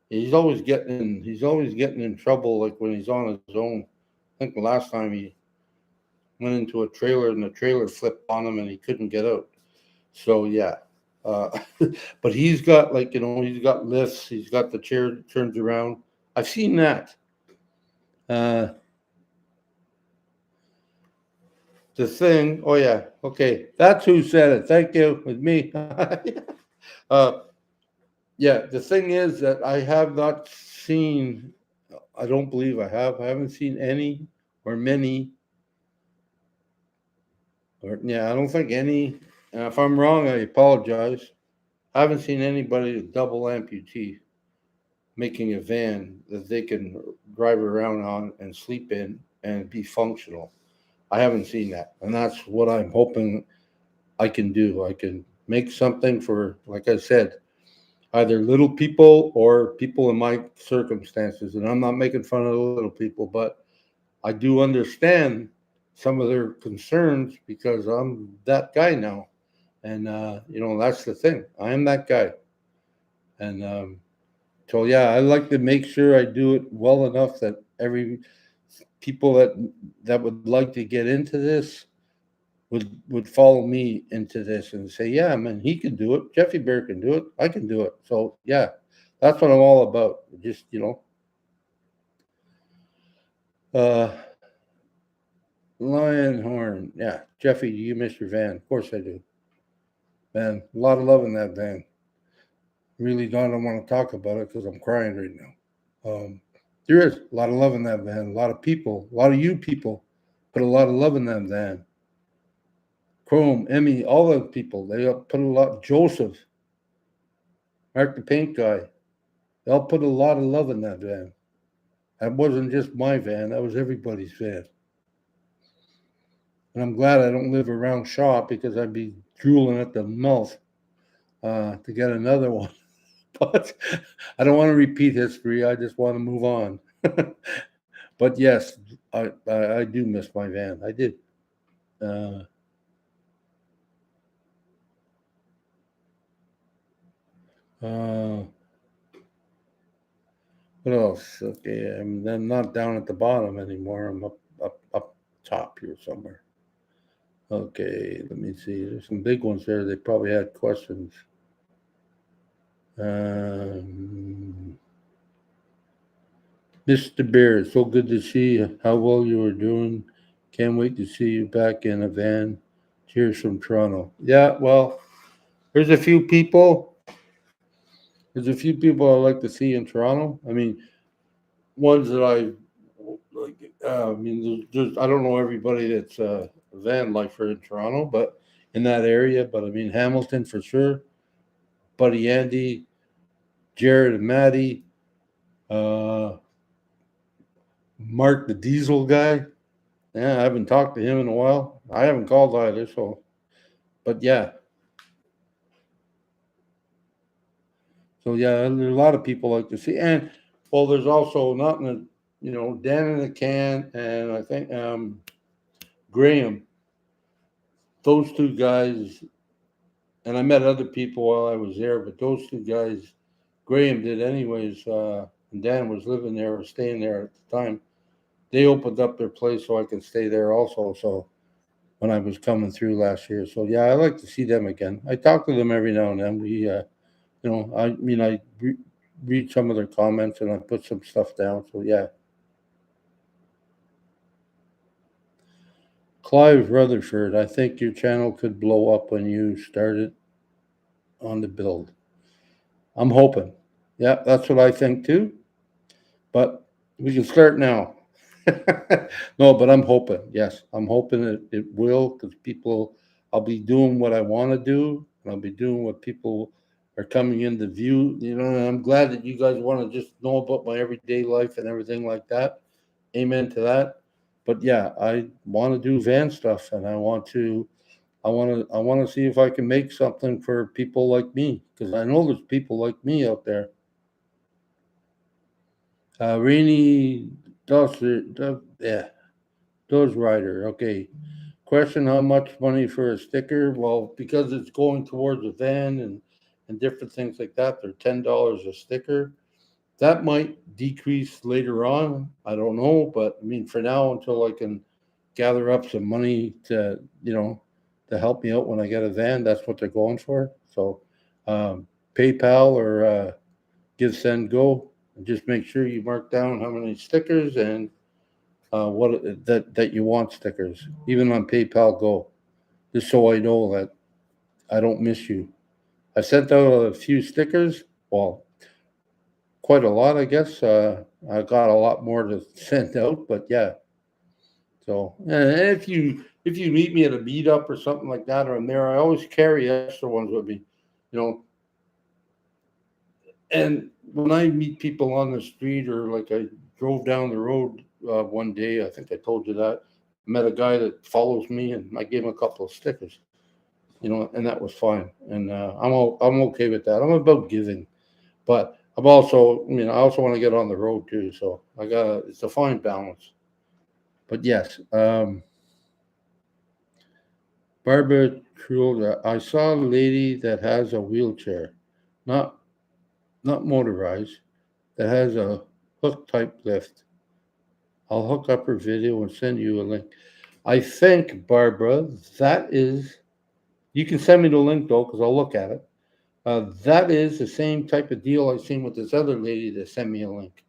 He's always getting in trouble, like when he's on his own. I think the last time he went into a trailer and the trailer flipped on him and he couldn't get out. So yeah, uh, but he's got he's got lifts. He's got the chair that turns around. I've seen that. Uh, the thing. Oh yeah. Okay, that's who said it. Thank you. With me. uh, Yeah, the thing is that I have not seen, I don't believe I have. I haven't seen any or many, or yeah, I don't think any. And if I'm wrong, I apologize. I haven't seen anybody with double amputee making a van that they can drive around on and sleep in and be functional. I haven't seen that. And that's what I'm hoping I can do. I can make something for, like I said, either little people or people in my circumstances. And I'm not making fun of the little people, but I do understand some of their concerns because I'm that guy now. And, that's the thing. I am that guy. And So yeah, I like to make sure I do it well enough that every people that would like to get into this would follow me into this and say, yeah, man, he can do it. Jeffy Bear can do it. I can do it. So yeah, that's what I'm all about. Just uh, Lionhorn. Yeah, Jeffy, you miss your van? Of course I do. Man, a lot of love in that van. Really don't want to talk about it because I'm crying right now. There is a lot of love in that van. A lot of people, a lot of you people, put a lot of love in that van. Chrome, Emmy, all those people, they all put a lot. Joseph, Mark the paint guy, they all put a lot of love in that van. That wasn't just my van, that was everybody's van. And I'm glad I don't live around Shaw because I'd be drooling at the mouth to get another one. But I don't want to repeat history. I just want to move on. But yes, I do miss my van. I did. Uh, uh, what else? Okay, I'm then not down at the bottom anymore. I'm up top here somewhere. Okay, let me see. There's some big ones there. They probably had questions. Um, Mr. Bear, it's so good to see how well you are doing. Can't wait to see you back in a van. Cheers from Toronto. Yeah, well, there's a few people. There's a few people I like to see in Toronto. I mean, ones that I like. I mean, there's I don't know everybody that's a van lifer in Toronto, but in that area. But I mean, Hamilton for sure. Buddy Andy, Jared and Maddie, uh, Mark the Diesel guy. Yeah, I haven't talked to him in a while. I haven't called either, so but yeah. So yeah, there's a lot of people like to see. And well, there's also not in the Dan in the Can and I think Graham. Those two guys, and I met other people while I was there, but those two guys, Graham did anyways, and Dan was living there or staying there at the time. They opened up their place so I could stay there also. So when I was coming through last year. So yeah, I like to see them again. I talk to them every now and then. I mean, read some of their comments and I put some stuff down. So yeah, Clive Rutherford, I think your channel could blow up when you started on the build. I'm hoping. Yeah, that's what I think too. But we can start now. No, but I'm hoping. Yes, I'm hoping it will because I'll be doing what I want to do, and I'll be doing what people are coming in to view. And I'm glad that you guys want to just know about my everyday life and everything like that. Amen to that. But yeah, I want to do van stuff, and I want to see if I can make something for people like me because I know there's people like me out there. Rainy yeah, Does Rider. Okay. Question: how much money for a sticker? Well, because it's going towards a van and different things like that, they're $10 a sticker. That might decrease later on. I don't know, but I mean, for now, until I can gather up some money to help me out when I get a van, that's what they're going for. So, PayPal or Give Send Go. And just make sure you mark down how many stickers and what that you want stickers, even on PayPal Go, just so I know that I don't miss you. I sent out a few stickers. Well, quite a lot, I guess. I got a lot more to send out, but yeah. So, and if you meet me at a meetup or something like that, or I'm there, I always carry extra ones with me, you know. And when I meet people on the street, or like I drove down the road one day, I think I told you that, met a guy that follows me, and I gave him a couple of stickers, and that was fine. And I'm okay with that. I'm about giving, but I also want to get on the road too. So it's a fine balance. But yes, Barbara Truel, I saw a lady that has a wheelchair, not not motorized. that has a hook type lift. I'll hook up her video and send you a link. I think, Barbara, that is, you can send me the link though, because I'll look at it. That is the same type of deal I've seen with this other lady that sent me a link.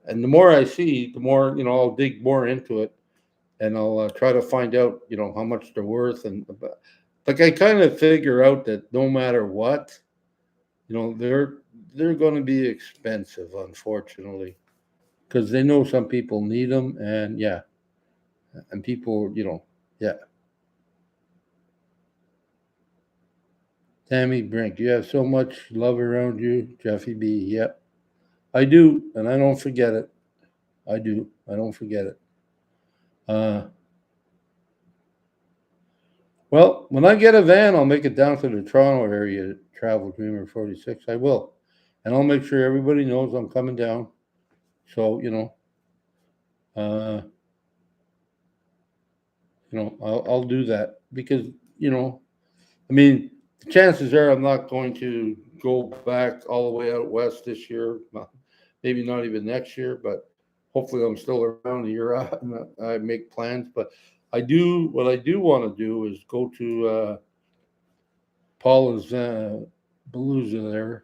And the more I see, the more, I'll dig more into it and I'll try to find out, how much they're worth. And like I kind of figure out that no matter what, they're going to be expensive, unfortunately, because they know some people need them, and yeah, and people, yeah. Tammy Brink, you have so much love around you, Jeffy B. Yep, I do, and I don't forget it. I do. I don't forget it. Uh, well, when I get a van, I'll make it down to the Toronto area. Travel Dreamer 46. I will, and I'll make sure everybody knows I'm coming down. So uh, I'll do that because I mean, the chances are I'm not going to go back all the way out west this year. Maybe not even next year, but hopefully I'm still around a year out and I make plans. But what I do want to do is go to Paula's Palooza there.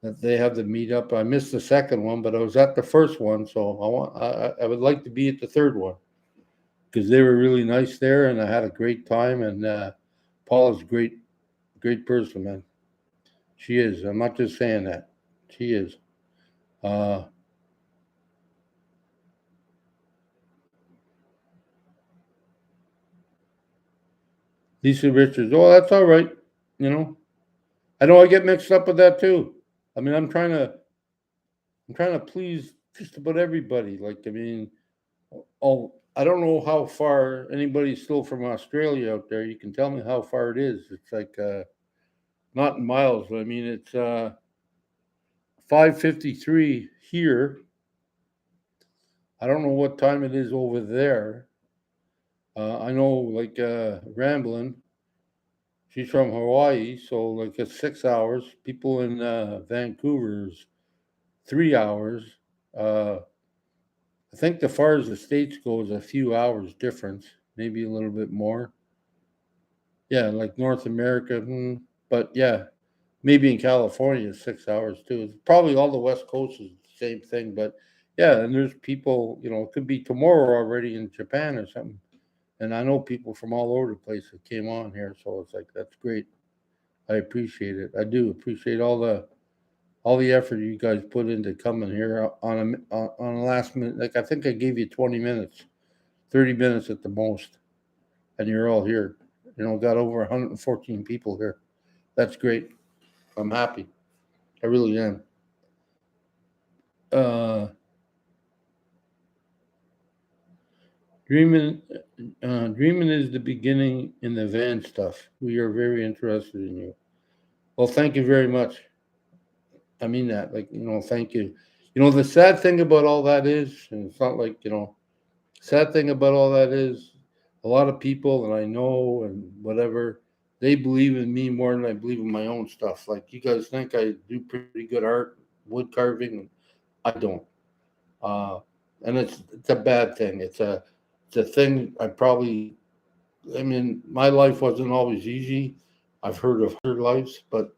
That they have the meetup. I missed the second one, but I was at the first one, so I would like to be at the third one because they were really nice there, and I had a great time. And Paula's great person, man. She is. I'm not just saying that. She is. Uh, Lisa Richards. Oh, that's all right. You know, I know I get mixed up with that too. I mean, I'm trying to please just about everybody. Like, I mean, oh, I don't know how far anybody's still from Australia out there. You can tell me how far it is. It's like not in miles, but I mean it's 5:53 here. I don't know what time it is over there. I know like Ramblin'. She's from Hawaii, so like it's 6 hours. People in Vancouver's 3 hours. Uh, I think the far as the states go is a few hours difference, maybe a little bit more. Yeah, like North America, but yeah, maybe in California it's 6 hours too. It's probably all the West Coast is the same thing, but yeah, and there's people, it could be tomorrow already in Japan or something. And I know people from all over the place that came on here, so it's like that's great. I appreciate it. I do appreciate all the effort you guys put into coming here on a last minute. Like I think I gave you 20 minutes, 30 minutes at the most, and you're all here. Got over 114 people here. That's great. I'm happy. I really am. Uh, dreaming, dreaming is the beginning in the van stuff. We are very interested in you. Well, thank you very much. I mean that. Like, thank you. The sad thing about all that is, and it's not like, sad thing about all that is a lot of people that I know and whatever, they believe in me more than I believe in my own stuff. Like you guys think I do pretty good art, wood carving. I don't. Uh, and it's a bad thing. It's a thing I probably I mean, my life wasn't always easy. I've heard of other lives, but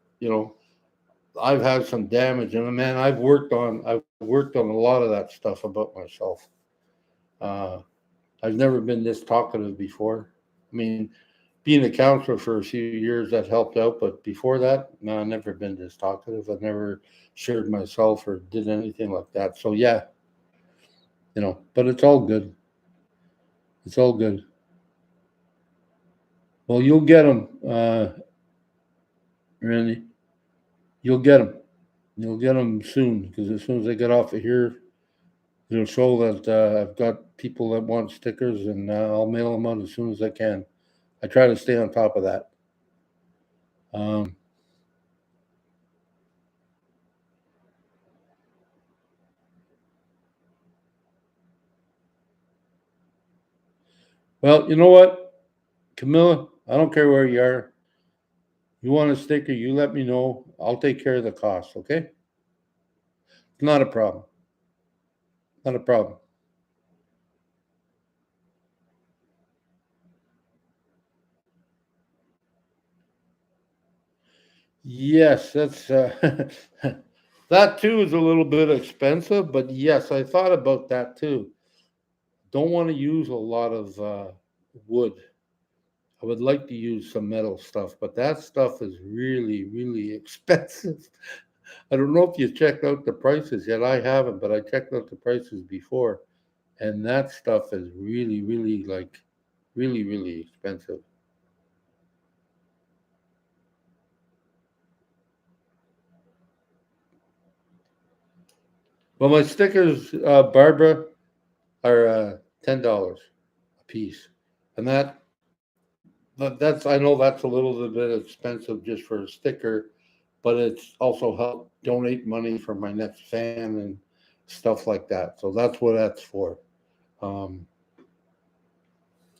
I've had some damage, and man, I've worked on a lot of that stuff about myself. Uh, I've never been this talkative before. I mean, being a counselor for a few years that helped out, but before that, no, I've never been this talkative. I've never shared myself or did anything like that. So yeah, but it's all good. It's all good. Well, you'll get them, Randy. You'll get them. You'll get them soon because as soon as I get off of here, it'll show that I've got people that want stickers, and I'll mail them out as soon as I can. I try to stay on top of that. Um, well, you know what, Camilla, I don't care where you are. You want a sticker, you let me know. I'll take care of the cost, okay? Not a problem. Not a problem. Yes, that's that too is a little bit expensive, but yes, I thought about that too. Don't want to use a lot of wood. I would like to use some metal stuff, but that stuff is really, really expensive. I don't know if you checked out the prices yet. I haven't, but I checked out the prices before, and that stuff is really, really like really, really expensive. Well, my stickers, Barbara, are $10 a piece, and that's I know that's a little bit expensive just for a sticker, but it's also helped donate money for my next fan and stuff like that. So that's what that's for. Um,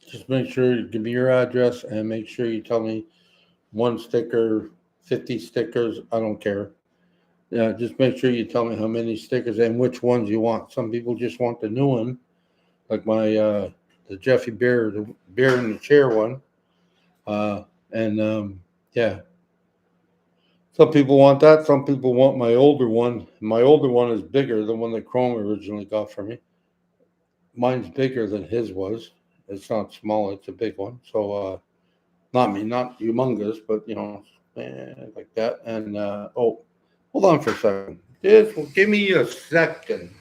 just make sure you give me your address and make sure you tell me one sticker, 50 stickers. I don't care. Yeah, just make sure you tell me how many stickers and which ones you want. Some people just want the new one, like my the Jeffy Bear, the bear in the chair one. And yeah, some people want that. Some people want my older one. My older one is bigger, the one that Chrome originally got for me. Mine's bigger than his was. It's not small, it's a big one. So not me, not humongous, but like that. And oh, hold on for a second. Just give me a second.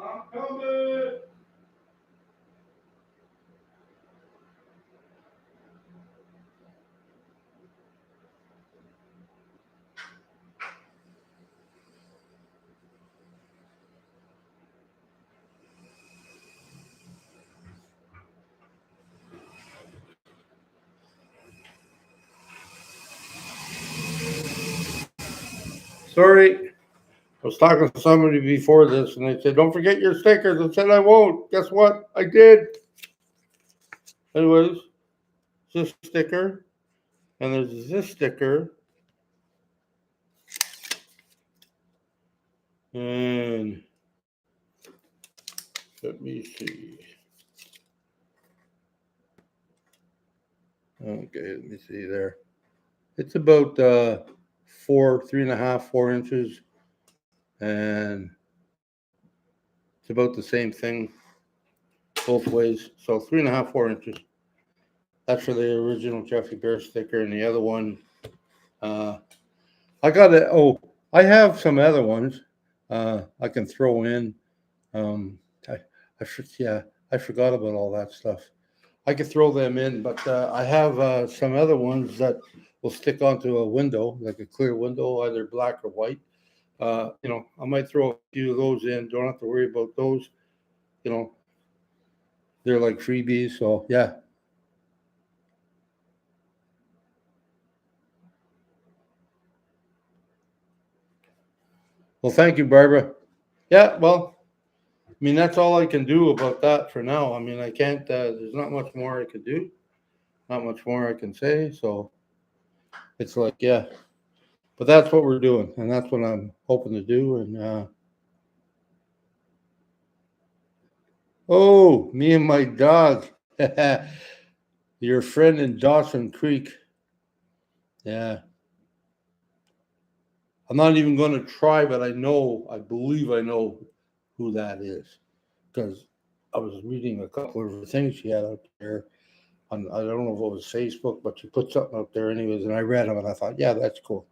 I'm coming. Sorry. I was talking to somebody before this, and they said, "Don't forget your stickers." I said, "I won't." Guess what? I did. Anyways, this sticker, and there's this sticker, and let me see. Okay, let me see there. It's about 3.5, 4 inches, and it's about the same thing both ways. So 3.5, 4 inches. That's for the original Jeffy Bear sticker, and the other one, uh, I got it. Oh, I have some other ones I can throw in. Um, I, yeah, I forgot about all that stuff. I could throw them in, but I have some other ones that will stick onto a window, like a clear window, either black or white. I might throw a few of those in. Don't have to worry about those. You know, they're like freebies. So yeah. Well, thank you, Barbara. Yeah. Well, I mean, that's all I can do about that for now. I mean, I can't. There's not much more I could do. Not much more I can say. So it's like, yeah. But that's what we're doing, and that's what I'm hoping to do. And oh, me and my dog, your friend in Dawson Creek. Yeah, I'm not even going to try, but I believe I know who that is because I was reading a couple of the things she had out there on, I don't know if it was Facebook, but she put something out there anyways, and I read them and I thought, yeah, that's cool.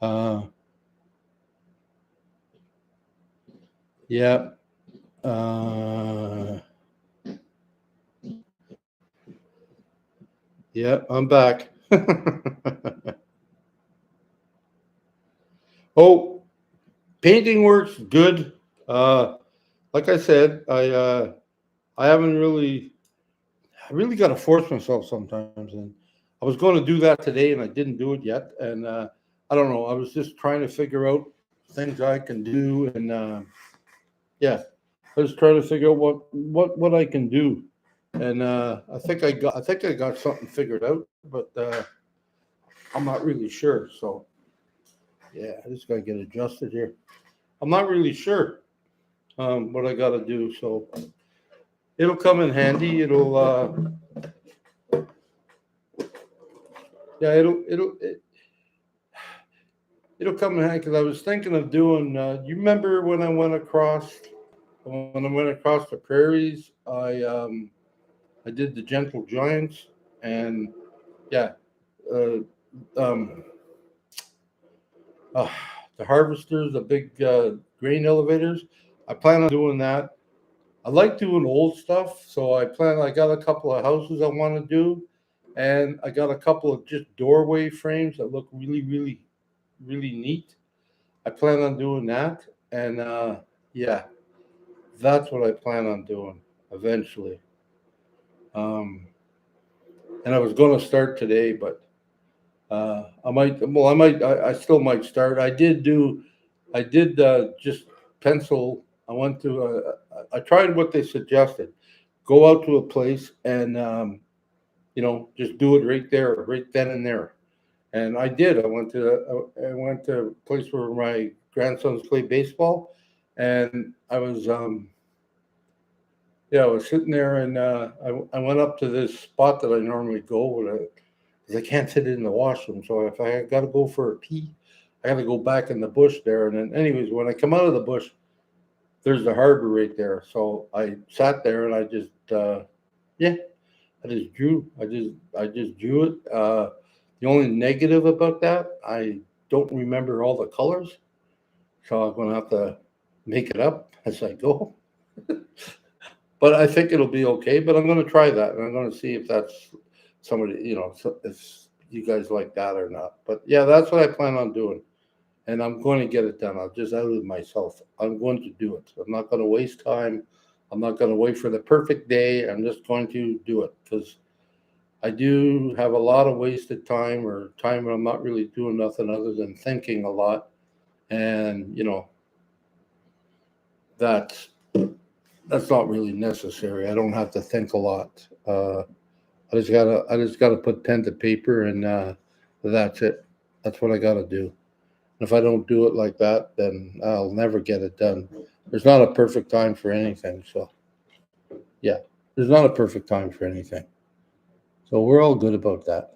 Uh, yeah. Uh, yeah, I'm back. Oh, painting works good. Like I said, I really got to force myself sometimes. And I was going to do that today, and I didn't do it yet. And I don't know. I was just trying to figure out things I can do, and yeah, I was trying to figure out what I can do. And I think I got something figured out, but I'm not really sure. So yeah, I just gotta get adjusted here. I'm not really sure what I gotta do. So it'll come in handy. Yeah, it'll come in handy because I was thinking of doing. You remember when I went across the prairies? I did the Gentle Giants, and yeah, uh, um, uh, the harvesters, the big grain elevators. I plan on doing that. I like doing old stuff, so I got a couple of houses I want to do, and I got a couple of just doorway frames that look really, really, really neat. I plan on doing that, and yeah, that's what I plan on doing eventually. Um, and I was going to start today, but I still might start. I did just pencil. I tried what they suggested. Go out to a place and, just do it right there, right then and there. And I did. I went to a place where my grandsons play baseball, and I was sitting there, and I went up to this spot that I normally go because I can't sit in the washroom. So if I got to go for a pee, I got to go back in the bush there. And then, anyways, when I come out of the bush, there's the harbor right there. So I sat there and yeah, I just drew. I just drew it. The only negative about that, I don't remember all the colors, so I'm gonna have to make it up as I go. But I think it'll be okay. But I'm going to try that, and I'm going to see if that's somebody, if you guys like that or not. But yeah, that's what I plan on doing, and I'm going to get it done. I'll just out of myself. I'm going to do it. I'm not going to waste time. I'm not going to wait for the perfect day. I'm just going to do it because I do have a lot of wasted time or time when I'm not really doing nothing other than thinking a lot, and that's that's not really necessary. I don't have to think a lot. I just gotta put pen to paper, and that's it. That's what I gotta do. And if I don't do it like that, then I'll never get it done. There's not a perfect time for anything. So yeah, there's not a perfect time for anything. So we're all good about that.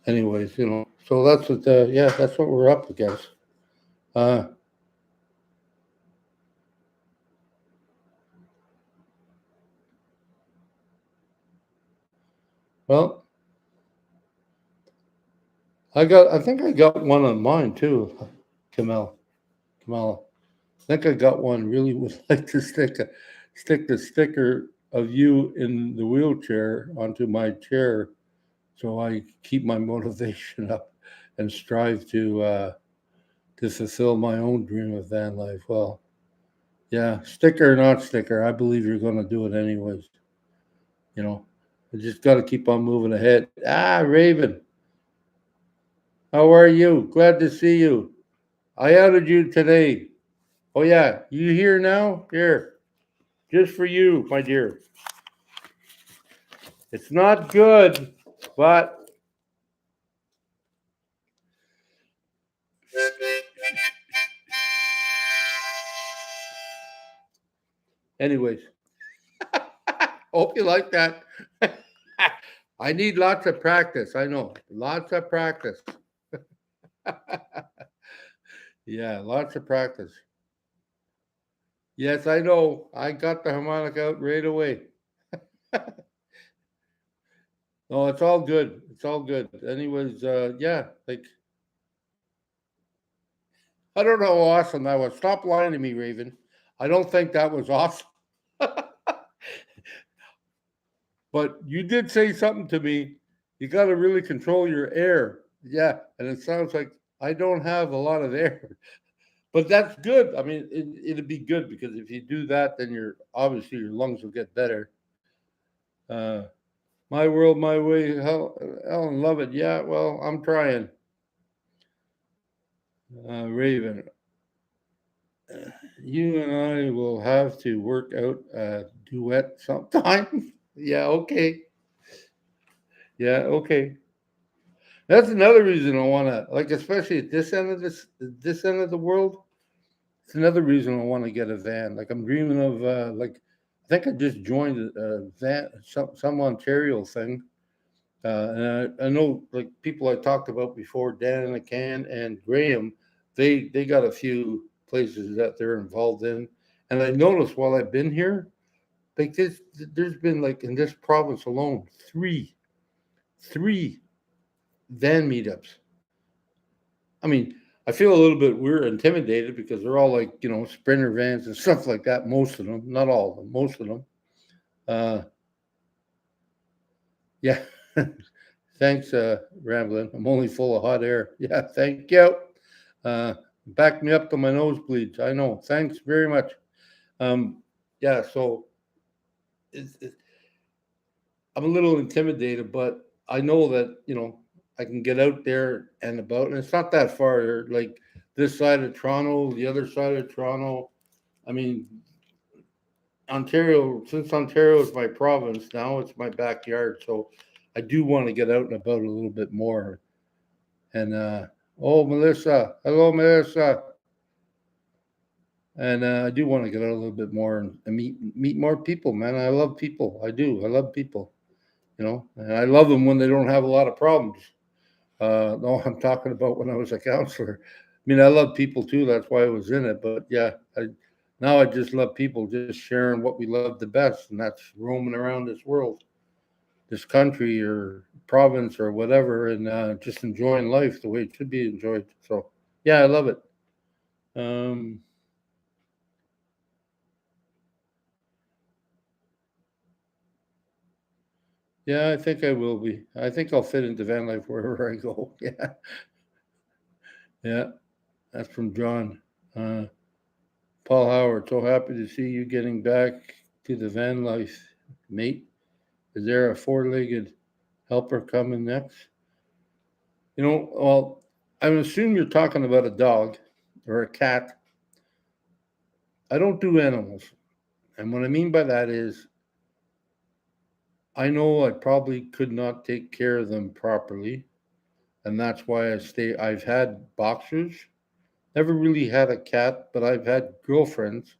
Anyways, so that's what we're up against. Uh, well, I think I got one on mine too, Kamel. Kamala. I think I got one. Really would like to stick the sticker of you in the wheelchair onto my chair, so I keep my motivation up and strive to fulfill my own dream of van life. Well, yeah, sticker or not sticker, I believe you're going to do it anyways. You know, I just got to keep on moving ahead. Raven, how are you? Glad to see you. I added you today. Oh yeah, you here now? Here, just for you, my dear. It's not good, but anyways, hope you like that. I need lots of practice. I know, lots of practice. Yeah, lots of practice. Yes, I know. I got the harmonica out right away. No, it's all good. It's all good. Anyways, yeah, like I don't know how awesome that was. Stop lying to me, Raven. I don't think that was awesome. But you did say something to me. You got to really control your air. Yeah, and it sounds like I don't have a lot of air. but that's good. I mean, it'd be good because if you do that, then obviously your lungs will get better. Uh, my world, my way. Ellen, love it. Yeah, well, I'm trying. Raven, you and I will have to work out a duet sometime. Yeah, okay. Yeah, okay. That's another reason I want to like, especially at this end of the world. It's another reason I want to get a van. Like I'm dreaming of like I think I just joined a van some Ontario thing. And I know like people I talked about before, Dan and the Can and Graham, they got a few places that they're involved in. And I noticed while I've been here, like there's been like in this province alone, three van meetups. I mean, I feel a little bit we're intimidated because they're all like, sprinter vans and stuff like that. Most of them, not all of them, most of them. Uh, yeah. Thanks, Ramblin'. I'm only full of hot air. Yeah, thank you. Uh, back me up to my nosebleeds. I know. Thanks very much. Um, yeah, so it, I'm a little intimidated, but I know that, I can get out there and about, and it's not that far. Like this side of Toronto, the other side of Toronto. I mean, Ontario, since Ontario is my province, now it's my backyard. So I do want to get out and about a little bit more. And oh, Melissa, hello, Melissa. And I do want to get out a little bit more and meet more people, man. I love people. I do. I love people. And I love them when they don't have a lot of problems. No, I'm talking about when I was a counselor. I mean, I love people too. That's why I was in it. But yeah, now I just love people, just sharing what we love the best, and that's roaming around this world, this country or province or whatever, and just enjoying life the way it should be enjoyed. So yeah, I love it. Um, yeah, I think I will be. I think I'll fit into van life wherever I go. Yeah, yeah. That's from John. Uh, Paul Howard. So happy to see you getting back to the van life, mate. Is there a four-legged helper coming next? Well, I would assume you're talking about a dog or a cat. I don't do animals. And what I mean by that is I know I probably could not take care of them properly. And that's why I've had boxers. Never really had a cat, but I've had girlfriends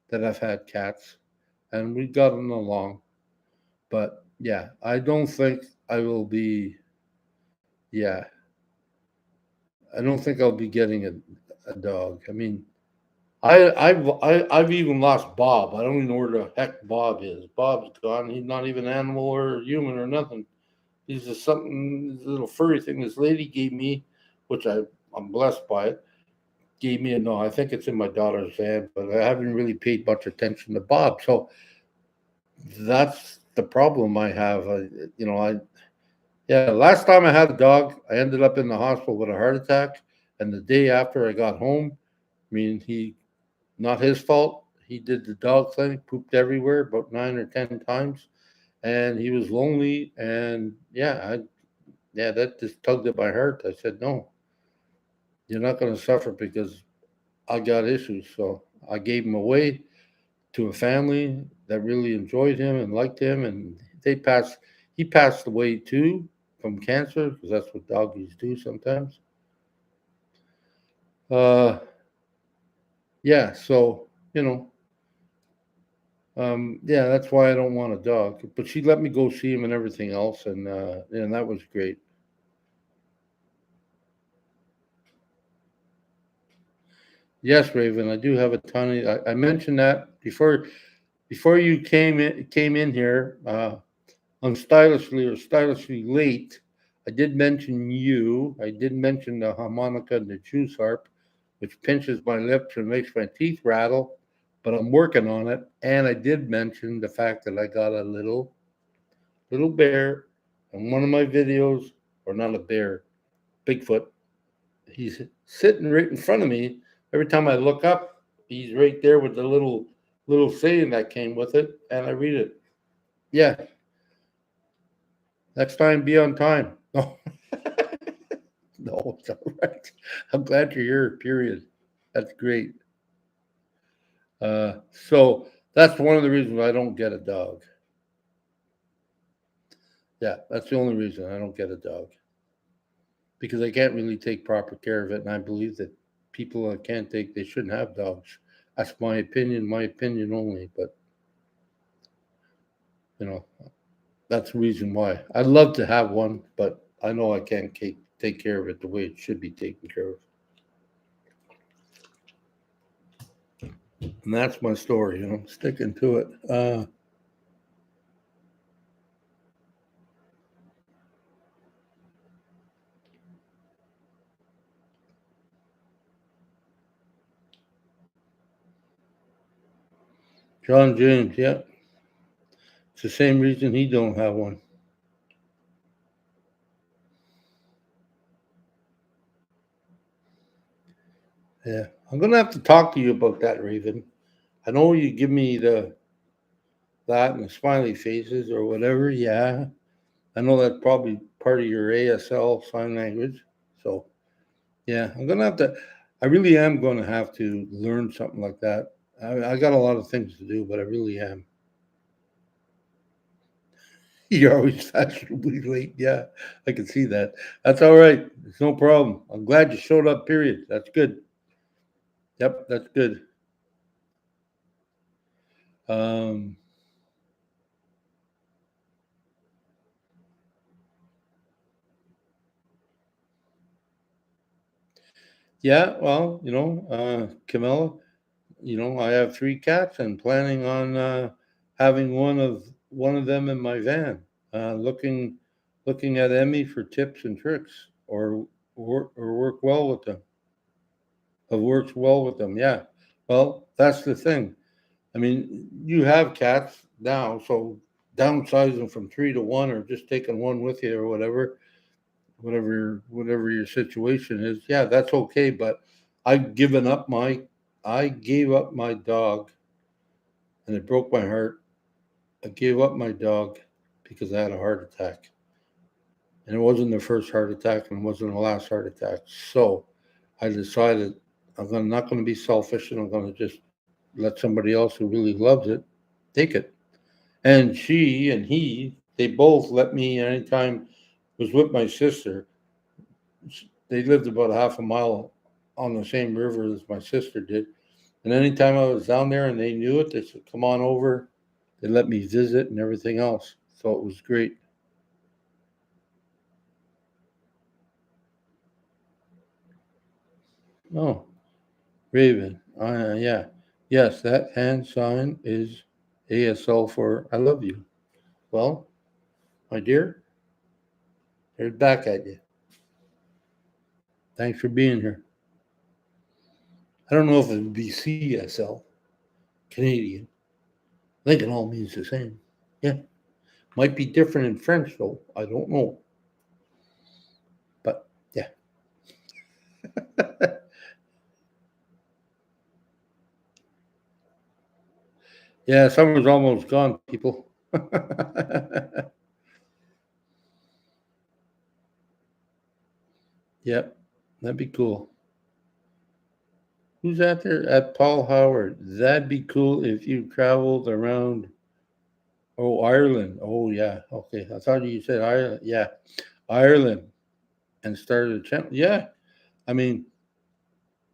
that have had cats and we've gotten along. But yeah, I don't think I will be, yeah, I don't think I'll be getting a dog. I mean, I've even lost Bob. I don't even know where the heck Bob is. Bob's gone. He's not even animal or human or nothing. He's just something, this little furry thing this lady gave me, which I'm blessed by it. Gave me a no. I think it's in my daughter's hand, but I haven't really paid much attention to Bob. So that's the problem I have. I yeah. Last time I had a dog, I ended up in the hospital with a heart attack, and the day after I got home, I mean, not his fault. He did the dog thing, pooped everywhere, about 9 or 10 times, and he was lonely. And yeah, that just tugged at my heart. I said, no, you're not going to suffer because I got issues. So I gave him away to a family that really enjoyed him and liked him, and they passed. He passed away too from cancer because that's what doggies do sometimes. Uh, yeah, so yeah, that's why I don't want a dog. But she let me go see him and everything else, and that was great. Yes, Raven, I do have a ton of. I mentioned that before you came in here, unstylishly or stylishly late. I did mention you. I did mention the harmonica and the juice harp, which pinches my lips and makes my teeth rattle. But I'm working on it, and I did mention the fact that I got a little bear in one of my videos, or not a bear, Bigfoot. He's sitting right in front of me, every time I look up, he's right there with the little saying that came with it, and I read it. Yeah, next time be on time. No, no, it's all right. I'm glad you're here. Period. That's great. So that's one of the reasons I don't get a dog. Yeah, that's the only reason I don't get a dog because I can't really take proper care of it, and I believe that people that can't take they shouldn't have dogs. That's my opinion only. But you know, that's the reason why. I'd love to have one, but I know I can't take care of it the way it should be taken care of. And that's my story, sticking to it. John James, yeah. It's the same reason he don't have one. Yeah. I'm gonna have to talk to you about that, Raven. I know you give me that and the smiley faces or whatever. Yeah. I know that's probably part of your ASL sign language. So yeah, I really am gonna have to learn something like that. I got a lot of things to do, but I really am. You're always fashionably late. Yeah, I can see that. That's all right. It's no problem. I'm glad you showed up, period. That's good. Yep, that's good. Um, yeah, well, Camilla, I have three cats and planning on having one of them in my van. Looking at Emmy for tips and tricks, or work well with them. Works well with them. Yeah. Well, that's the thing. I mean, you have cats now, so downsizing from three to one, or just taking one with you, or whatever your situation is. Yeah, that's okay. But I've given up I gave up my dog, and it broke my heart. I gave up my dog because I had a heart attack, and it wasn't the first heart attack, and it wasn't the last heart attack. So I decided not going to be selfish, and I'm going to just let somebody else who really loves it take it. And she and he, they both let me anytime I was with my sister. They lived about half a mile on the same river as my sister did. And anytime I was down there and they knew it, they said, come on over. They let me visit and everything else. So it was great. Oh, Raven. Yeah. Yes, that hand sign is ASL for I love you. Well, my dear, there's back at you. Thanks for being here. I don't know if it would be CSL, Canadian. I think it all means the same. Yeah. Might be different in French, though. I don't know. But yeah. Yeah, summer's almost gone, people. Yep. That'd be cool. Who's out there? At Paul Howard. That'd be cool if you traveled around. Oh, Ireland. Oh, yeah. Okay. I thought you said Ireland. Yeah. Ireland and started a channel. Yeah. I mean,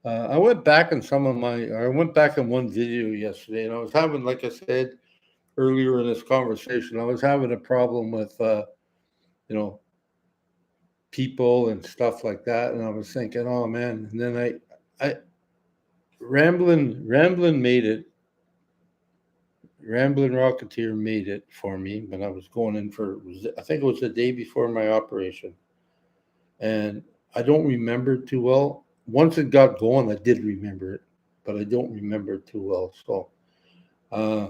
I went back in I went back in one video yesterday, and I was having, like I said earlier in this conversation, I was having a problem with, you know, people and stuff like that, and I was thinking, oh man, and then I, Ramblin made it. Ramblin Rocketeer made it for me when I was going in for. I think it was the day before my operation, and I don't remember it too well. Once it got going, I did remember it, but I don't remember it too well. So uh,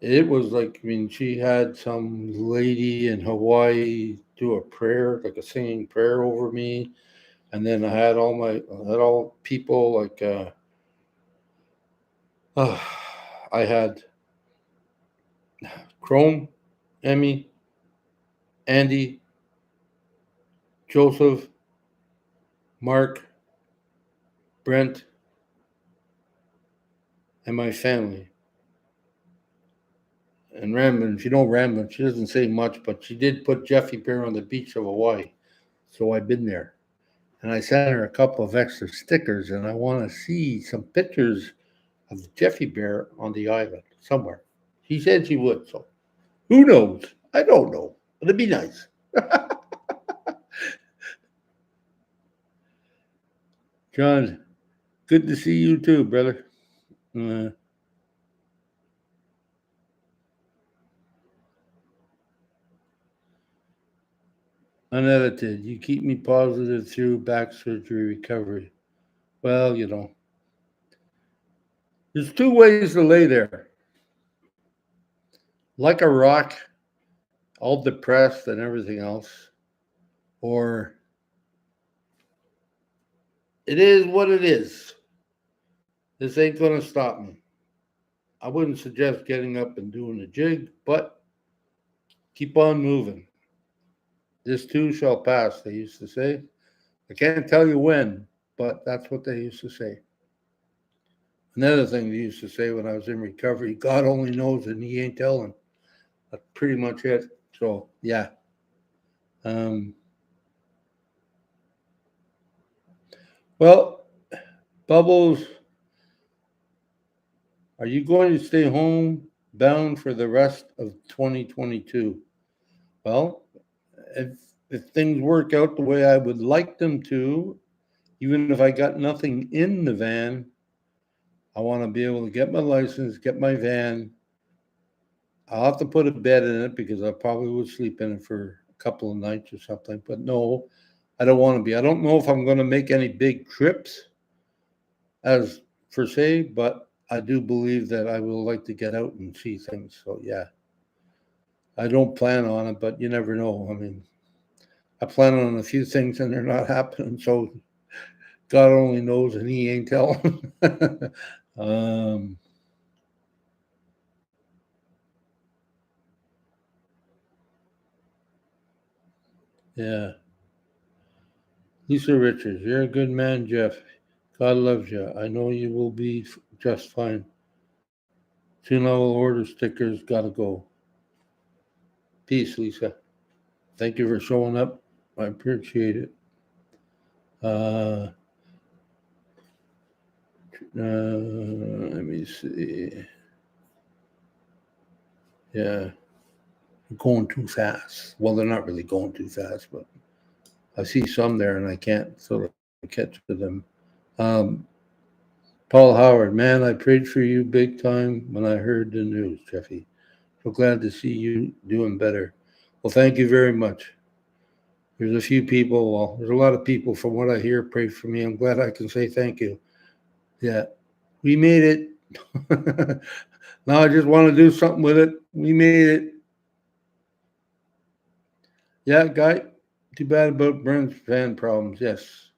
it was like, I mean, she had some lady in Hawaii do a prayer, like a singing prayer over me, And then I had all people like I had Chrome, Emmy, Andy, Joseph, Mark, Brent, and my family. And Ramblin', if you know Ramblin', she doesn't say much, but she did put Jeffy Bear on the beach of Hawaii. So I've been there. And I sent her a couple of extra stickers, and I want to see some pictures of Jeffy Bear on the island somewhere. She said she would, so who knows? I don't know, but it'd be nice. John, good to see you too, brother. Unedited. You keep me positive through back surgery recovery. Well, there's two ways to lay there. Like a rock, all depressed and everything else. Or it is what it is. This ain't going to stop me. I wouldn't suggest getting up and doing a jig, but keep on moving. This too shall pass, they used to say. I can't tell you when, but that's what they used to say. Another thing they used to say when I was in recovery, God only knows and he ain't telling. That's pretty much it. So, yeah. Well, Bubbles, are you going to stay home bound for the rest of 2022? Well, if things work out the way I would like them to, even if I got nothing in the van, I want to be able to get my license, get my van. I'll have to put a bed in it because I probably would sleep in it for a couple of nights or something. But no, I don't want to be. I don't know if I'm going to make any big trips as per se, but I do believe that I will like to get out and see things. So yeah, I don't plan on it, but you never know. I mean, I plan on a few things and they're not happening. So God only knows and he ain't telling. Yeah. Lisa Richards, you're a good man, Jeff. God loves you. I know you will be just fine. Soon I will order stickers. Gotta go. Peace, Lisa. Thank you for showing up. I appreciate it. Let me see. Yeah, going too fast. Well, they're not really going too fast, but I see some there and I can't sort of catch to them. Um, Paul Howard, man, I prayed for you big time when I heard the news, Jeffy. So glad to see you doing better. Well, thank you very much. There's a few people, well, there's a lot of people from what I hear pray for me. I'm glad I can say thank you. Yeah, we made it. Now I just want to do something with it. We made it. Yeah, Guy, too bad about Brent's fan problems, yes.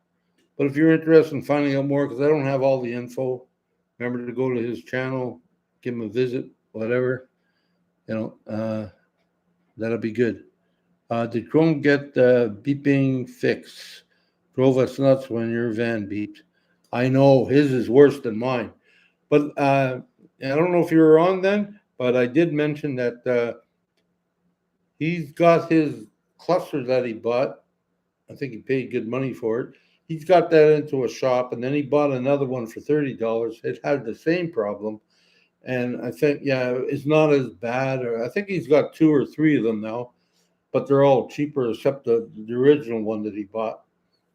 But if you're interested in finding out more, because I don't have all the info, remember to go to his channel, give him a visit, whatever. That'll be good. Did Chrome get beeping fix? Drove us nuts when your van beeped. I know his is worse than mine. But I don't know if you were on then, but I did mention that he's got his cluster that he bought. I think he paid good money for it. He's got that into a shop, and then he bought another one for $30. It had the same problem, and I think it's not as bad. Or I think he's got two or three of them now, but they're all cheaper except the original one that he bought,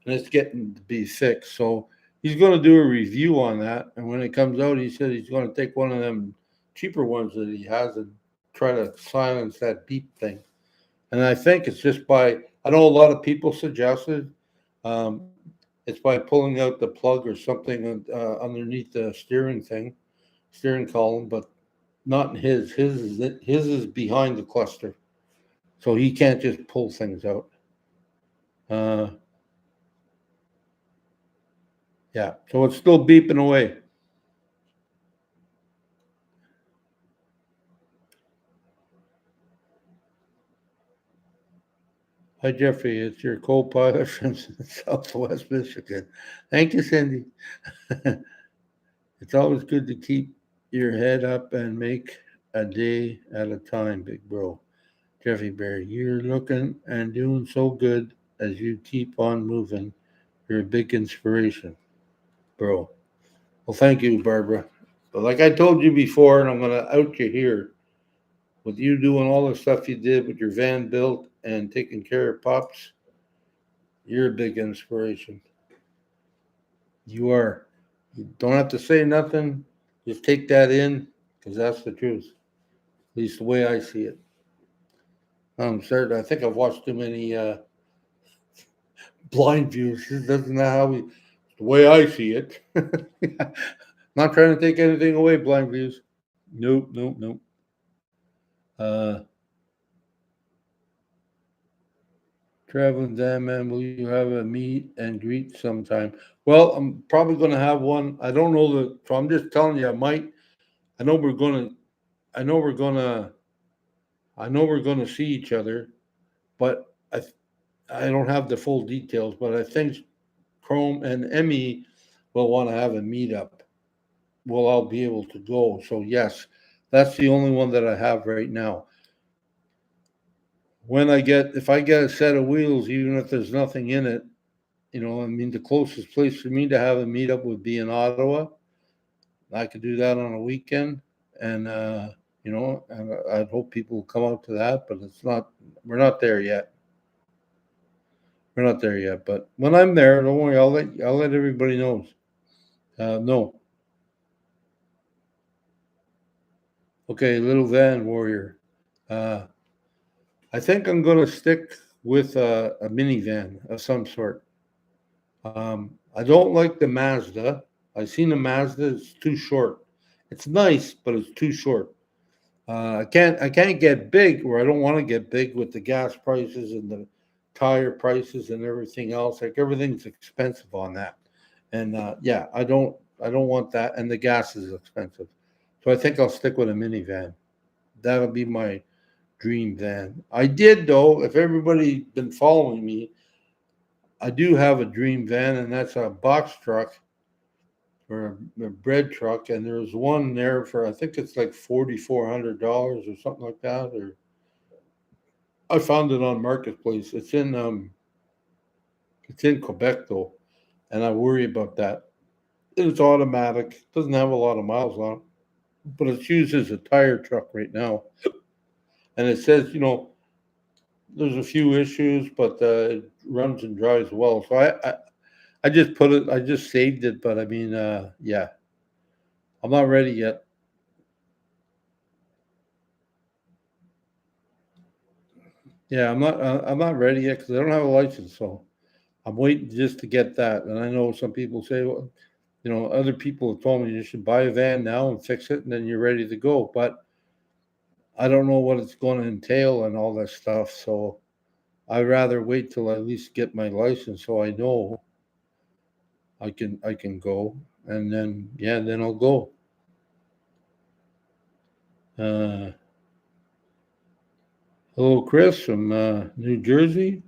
and it's getting to be fixed. So he's going to do a review on that, and when it comes out, he said he's going to take one of them cheaper ones that he has and try to silence that beep thing. And I think it's just by, I know a lot of people suggested it's by pulling out the plug or something underneath the steering column, but not in his. His is behind the cluster, so he can't just pull things out. Yeah. So it's still beeping away. Hi, Jeffrey. It's your co-pilot from Southwest Michigan. Thank you, Cindy. It's always good to keep your head up and make a day at a time, big bro. Jeffrey Bear, you're looking and doing so good as you keep on moving. You're a big inspiration, bro. Well, thank you, Barbara. But like I told you before, and I'm going to out you here, with you doing all the stuff you did with your van built and taking care of Pops, you're a big inspiration. You are. You don't have to say nothing. Just take that in because that's the truth. At least the way I see it. I'm certain. I think I've watched too many blind views. Doesn't that how we? The way I see it. Not trying to take anything away, blind views. Nope, nope, nope. Uh, Traveling Dan man, will you have a meet and greet sometime? Well, I'm probably going to have one. I don't know so I'm just telling you, I might. I know we're going to. I know we're going to. I know we're going to see each other, but I don't have the full details. But I think Chrome and Emmy will want to have a meetup. Well, I'll be able to go. So yes, that's the only one that I have right now. If I get a set of wheels, even if there's nothing in it, I mean, the closest place for me to have a meetup would be in Ottawa. I could do that on a weekend, and and I'd hope people will come out to that. But it's not. We're not there yet. We're not there yet. But when I'm there, don't worry. I'll let everybody know. No. Okay, little van warrior. Uh, I think I'm going to stick with a minivan of some sort. I don't like the Mazda. I've seen the Mazda. It's too short. It's nice, but it's too short. I can't get big, or I don't want to get big with the gas prices and the tire prices and everything else. Like everything's expensive on that, and yeah, I don't want that, and the gas is expensive. So I think I'll stick with a minivan. That'll be my dream van. I did though. If everybody been following me, I do have a dream van, and that's a box truck or a bread truck. And there's one there for I think it's like $4,400 or something like that. Or I found it on Marketplace. It's in Quebec though, and I worry about that. It's automatic. Doesn't have a lot of miles on it, but it's used as a tire truck right now. And it says there's a few issues, but it runs and drives well. So I just put it. I just saved it, but I mean, yeah, I'm not ready yet. Yeah, I'm not ready yet because I don't have a license. So I'm waiting just to get that. And I know some people say, well, other people have told me you should buy a van now and fix it, and then you're ready to go. But I don't know what it's going to entail and all that stuff. So I'd rather wait till I at least get my license so I know I can go, and then yeah, then I'll go. Uh, Hello, Chris from New Jersey.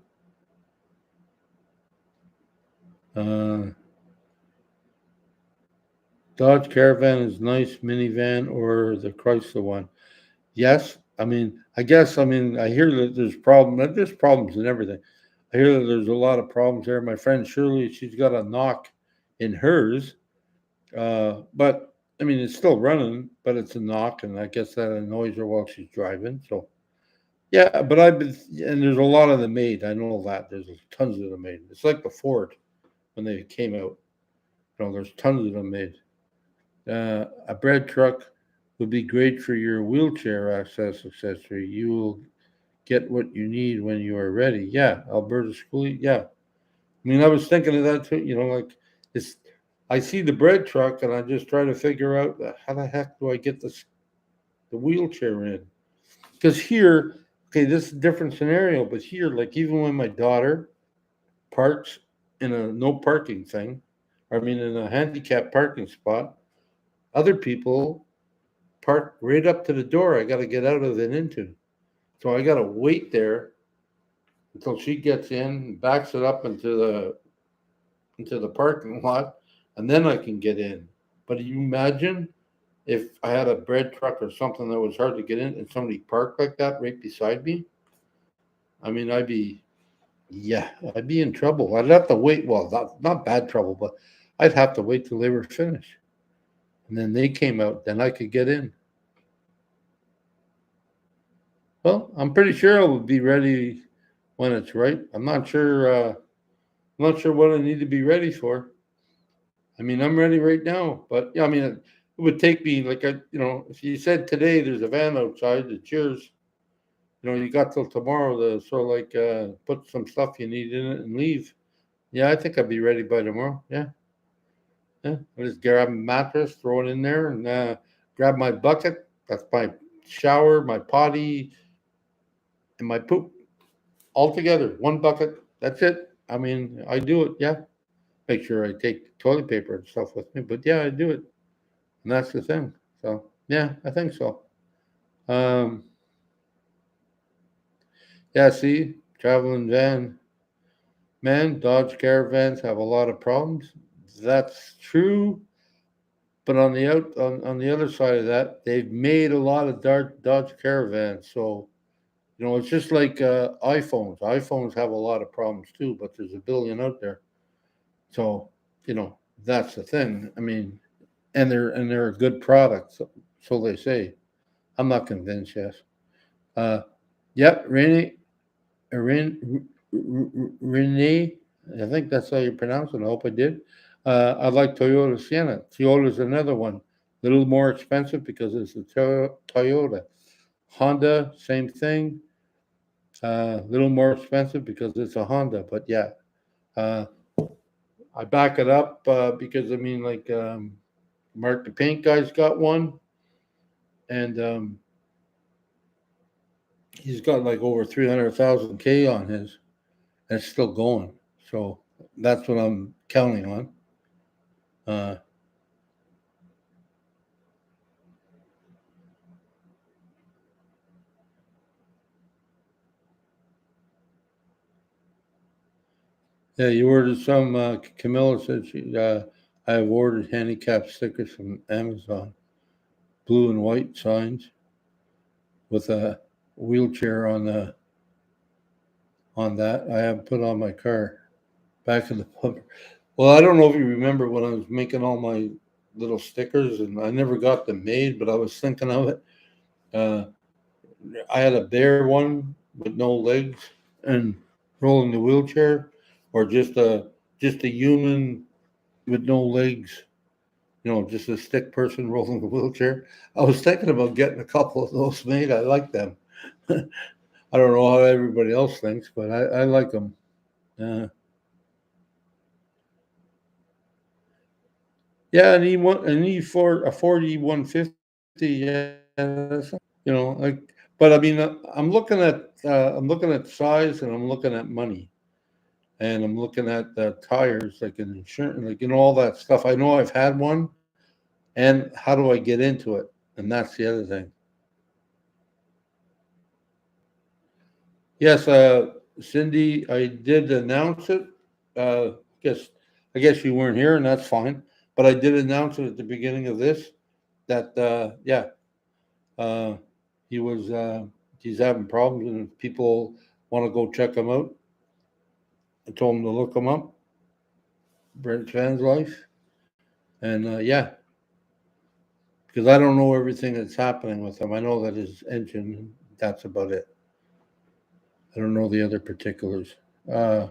Uh, Dodge Caravan is nice minivan or the Chrysler one. Yes, I mean, I hear that there's problems in everything. I hear that there's a lot of problems there. My friend Shirley, she's got a knock in hers, but I mean, it's still running, but it's a knock, and I guess that annoys her while she's driving. So yeah, but and there's a lot of them made. I know that there's tons of them made. It's like the Ford when they came out. There's tons of them made. A bread truck would be great for your wheelchair access accessory. You will get what you need when you are ready. Yeah, Alberta Schoolie. Yeah, I mean, I was thinking of that too. Like it's. I see the bread truck, and I just try to figure out how the heck do I get the wheelchair in? Because here, okay, this is a different scenario, but here, like even when my daughter parks in a no parking thing, I mean, in a handicap parking spot. Other people park right up to the door. I got to get out of and into. So I got to wait there until she gets in, backs it up into the parking lot, and then I can get in. But you imagine if I had a bread truck or something that was hard to get in, and somebody parked like that right beside me? I mean, yeah, I'd be in trouble. I'd have to wait. Well, not bad trouble, but I'd have to wait till they were finished. And then they came out, then I could get in. Well, I'm pretty sure I would be ready when it's right. I'm not sure. I'm not sure what I need to be ready for. I mean, I'm ready right now, but yeah, I mean, it would take me like if you said today there's a van outside that cheers, you got till tomorrow to sort of like put some stuff you need in it and leave. Yeah, I think I'd be ready by tomorrow. Yeah, yeah. I just grab a mattress, throw it in there, and grab my bucket. That's my shower, my potty, and my poop all together. One bucket. That's it. I mean, I do it. Yeah. Make sure I take toilet paper and stuff with me, but yeah, I do it, and that's the thing. So yeah, I think so. Um, yeah. See, traveling van, man. Dodge Caravans have a lot of problems. That's true. But on the other side of that, they've made a lot of Dodge Caravans. So it's just like iPhones. iPhones have a lot of problems too, but there's a billion out there. So that's the thing. I mean, and they're a good product. So they say. I'm not convinced. Yes. Uh, yep. Renee. I think that's how you pronounce it. I hope I did. I like Toyota Sienna. Toyota's another one. A little more expensive because it's a Toyota. Honda, same thing. A little more expensive because it's a Honda. But yeah, uh, I back it up because I mean, like Mark the paint guy's got one, and he's got like over 300,000 K on his, and it's still going. So that's what I'm counting on. Uh, yeah, you ordered some. Camilla said I have ordered handicap stickers from Amazon, blue and white signs with a wheelchair on that. I have put on my car back in the pub. Well, I don't know if you remember when I was making all my little stickers, and I never got them made, but I was thinking of it. Uh, I had a bear one with no legs and rolling the wheelchair, or just a human with no legs. Just a stick person rolling the wheelchair. I was thinking about getting a couple of those made. I like them. I don't know how everybody else thinks, but I like them. Uh, yeah, an E4, a 4150. Yeah, like, but I mean, I'm looking at size, and I'm looking at money, and I'm looking at the tires, like an insurance, like all that stuff. I know I've had one, and how do I get into it? And that's the other thing. Yes, Cindy, I did announce it. Uh, guess I guess you weren't here, and that's fine. But I did announce it at the beginning of this that yeah, uh, he was he's having problems, and if people want to go check him out, I told him to look him up. Brent Fan's life, and yeah, because I don't know everything that's happening with him. I know that his engine. That's about it. I don't know the other particulars. Uh,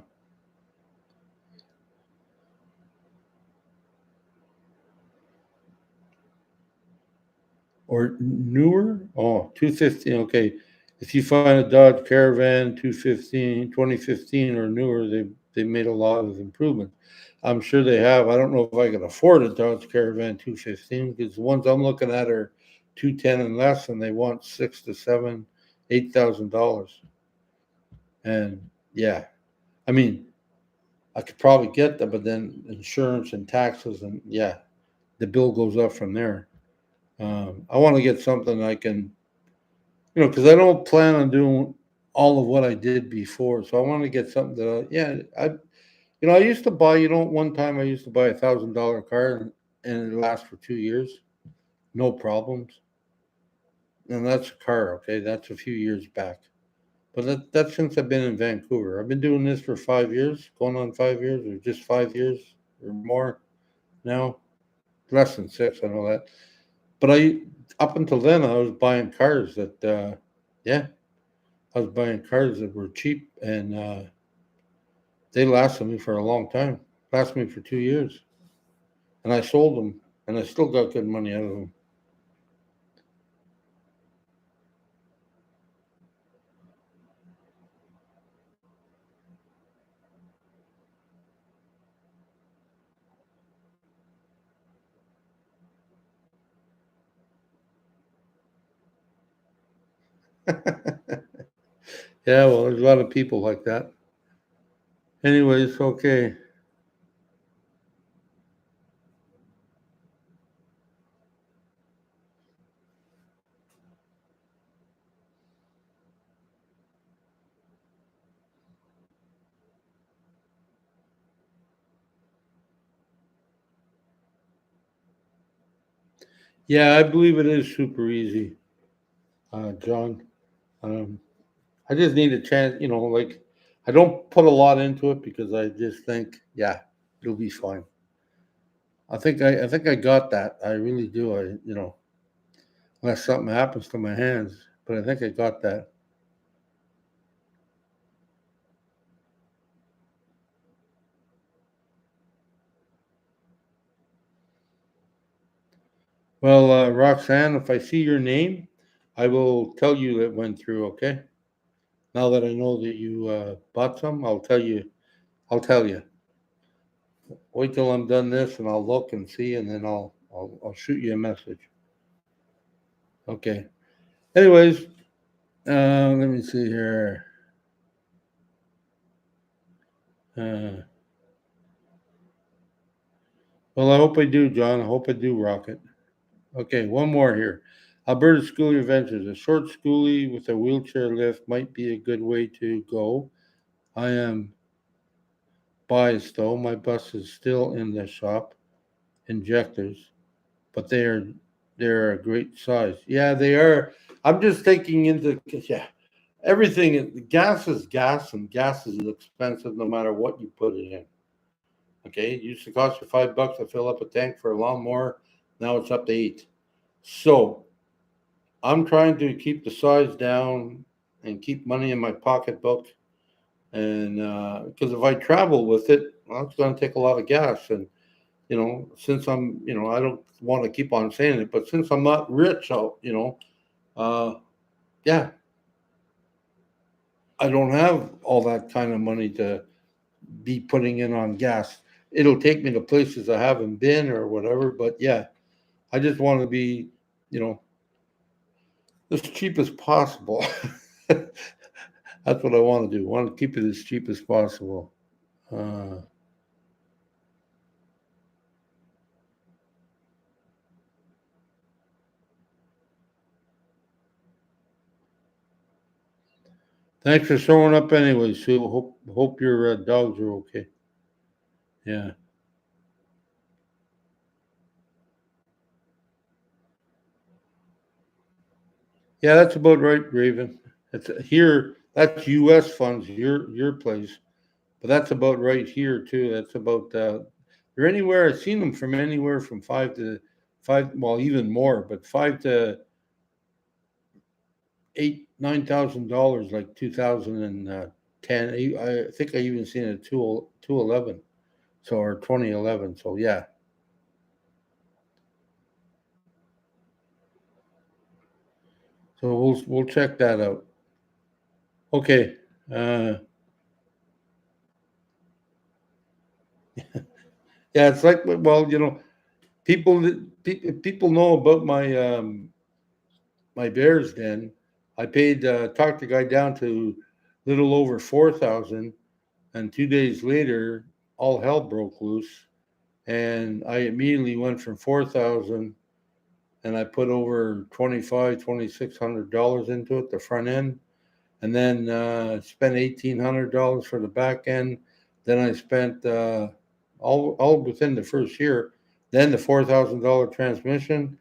or newer? Oh, 215. Okay. If you find a Dodge Caravan 2015 or newer, they made a lot of improvements. I'm sure they have. I don't know if I can afford a Dodge Caravan 215 because the ones I'm looking at are 210 and less, and they want six to seven, $8,000. And yeah, I mean, I could probably get them, but then insurance and taxes and yeah, the bill goes up from there. I want to get something I can, because I don't plan on doing all of what I did before. So I want to get something that, I used to buy, one time I used to buy $1,000 car and it lasts for 2 years, no problems. And that's a car, okay? That's a few years back. But that's since I've been in Vancouver. I've been doing this for 5 years, going on 5 years, or just 5 years or more now. Less than six, I know that. But up until then, I was buying cars that, yeah, I was buying cars that were cheap and they lasted me for a long time. Lasted me for 2 years. And I sold them and I still got good money out of them. Yeah, well, there's a lot of people like that. Anyways, okay. Yeah, I believe it is super easy, John. Um, I just need a chance, like I don't put a lot into it because I just think, yeah, it'll be fine. I think I got that. I really do. Unless something happens to my hands, but I think I got that. Well, Roxanne, if I see your name, I will tell you it went through. Okay. Now that I know that you bought some, I'll tell you. I'll tell you. Wait till I'm done this, and I'll look and see, and then I'll shoot you a message. Okay. Anyways, let me see here. Uh, well, I hope I do, John. I hope I do, Rocket. Okay, one more here. Alberta Schoolie Adventures. A short schoolie with a wheelchair lift might be a good way to go. I am biased though. My bus is still in the shop. Injectors, but they're a great size. Yeah, they are. I'm just thinking into yeah everything. Gas is gas, and gas is expensive no matter what you put it in. Okay, it used to cost you $5 to fill up a tank for a lawnmower. Now it's up to 8. So I'm trying to keep the size down and keep money in my pocketbook. And because if I travel with it, well, it's going to take a lot of gas. And, since I don't want to keep on saying it, but since I'm not rich, uh, yeah, I don't have all that kind of money to be putting in on gas. It'll take me to places I haven't been or whatever. But yeah, I just want to be, you know, as cheap as possible. That's what I want to do. I want to keep it as cheap as possible. Uh, Thanks for showing up anyway, Sue. Hope your dogs are okay. Yeah, yeah, that's about right, Raven. It's here. That's U.S. funds, your place, but that's about right here too. That's about they're anywhere. I've seen them from anywhere from 5 to 5, well, even more, but 5 to 8, $9,000, like 2010. I think I even seen it 211, so or 2011. So yeah, so we'll check that out. Okay. Uh, yeah, it's like well, people know about my Bears Den. I paid talked the guy down to little over 4,000, and 2 days later all hell broke loose, and I immediately went from 4,000, and I put over $2,600 into it, the front end, and then spent $1,800 for the back end. Then I spent all within the first year. Then the $4,000 transmission,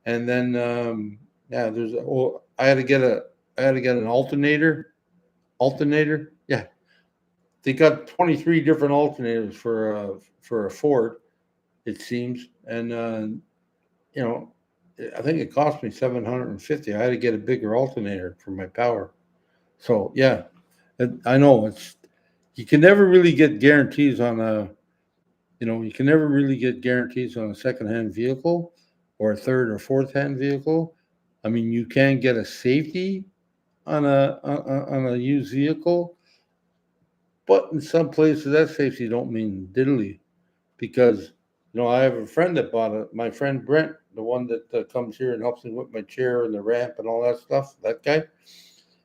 and then I had to get an alternator. Yeah, they got 23 different alternators for a Ford, it seems, and you know, I think it cost me 750. I had to get a bigger alternator for my power. So yeah, I know you can never really get guarantees on you can never really get guarantees on a secondhand vehicle or a third or fourth hand vehicle. I mean, you can get a safety on a used vehicle, but in some places that safety don't mean diddly, because I have a friend that bought it. My friend Brent, the one that comes here and helps me with my chair and the ramp and all that stuff. That guy,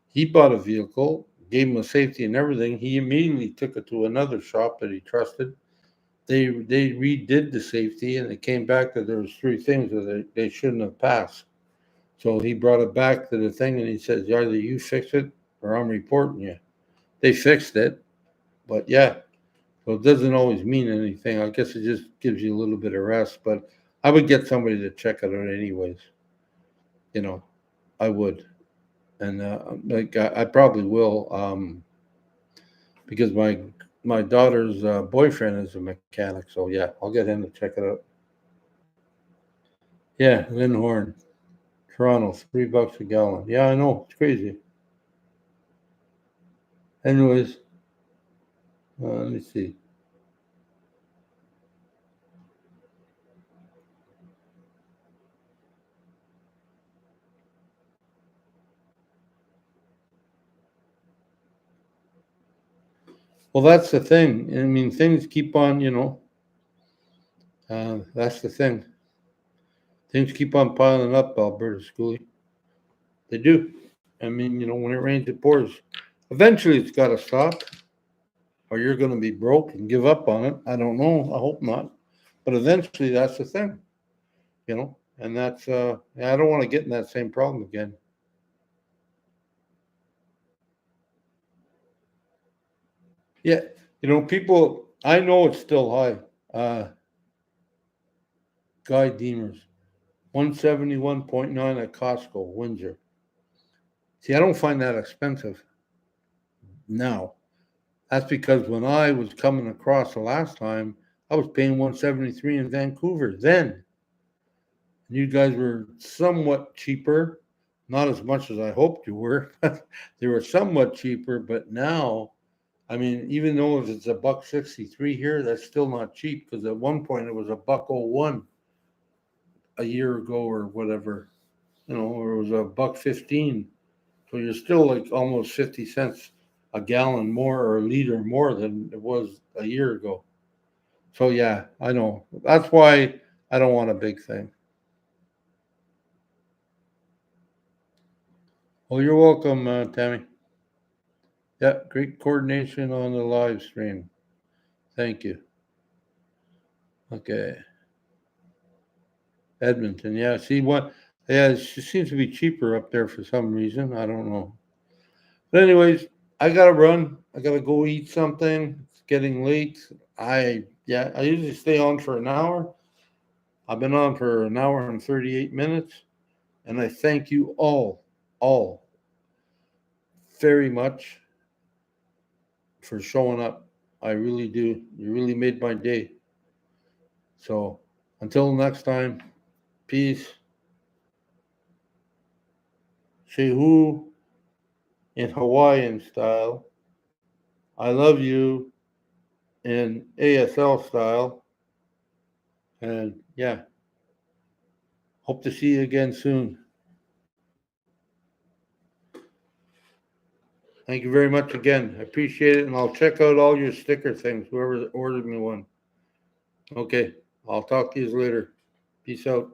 he bought a vehicle, gave him a safety and everything. He immediately took it to another shop that he trusted. They redid the safety, and it came back that there was three things that they shouldn't have passed. So he brought it back to the thing, and he says, either you fix it or I'm reporting you. They fixed it, but yeah. So it doesn't always mean anything. I guess it just gives you a little bit of rest. But I would get somebody to check it out anyways. I would. And like I probably will, because my daughter's boyfriend is a mechanic. So yeah, I'll get him to check it out. Yeah, Lindhorn, Toronto, $3 a gallon. Yeah, I know, it's crazy. Anyways, let me see. Well, that's the thing. I mean, things keep on, that's the thing. Things keep on piling up, Alberta Schoolie. They do. I mean, when it rains, it pours. Eventually, it's got to stop, or you're going to be broke and give up on it. I don't know. I hope not. But eventually, that's the thing, and that's, I don't want to get in that same problem again. Yeah. People, I know it's still high. Guy Demers, 171.9 at Costco, Windsor. See, I don't find that expensive now. That's because when I was coming across the last time, I was paying 173 in Vancouver then. And you guys were somewhat cheaper, not as much as I hoped you were. They were somewhat cheaper, but now, I mean, even though if it's $1.63 here, that's still not cheap, because at one point it was $1.01 a year ago or whatever, or it was $1.15. So you're still like almost 50 cents a gallon more or a liter more than it was a year ago. So yeah, I know. That's why I don't want a big thing. Well, you're welcome, Tammy. Yeah, great coordination on the live stream. Thank you. Okay. Edmonton, yeah. See what? Yeah, it seems to be cheaper up there for some reason. I don't know. But anyways, I gotta run. I gotta go eat something. It's getting late. I usually stay on for an hour. I've been on for an hour and 38 minutes, and I thank you all very much for showing up. I really do. You really made my day. So until next time, peace. Shehu in Hawaiian style. I love you in ASL style. And yeah, hope to see you again soon. Thank you very much again. I appreciate it. And I'll check out all your sticker things, whoever ordered me one. Okay. I'll talk to you later. Peace out.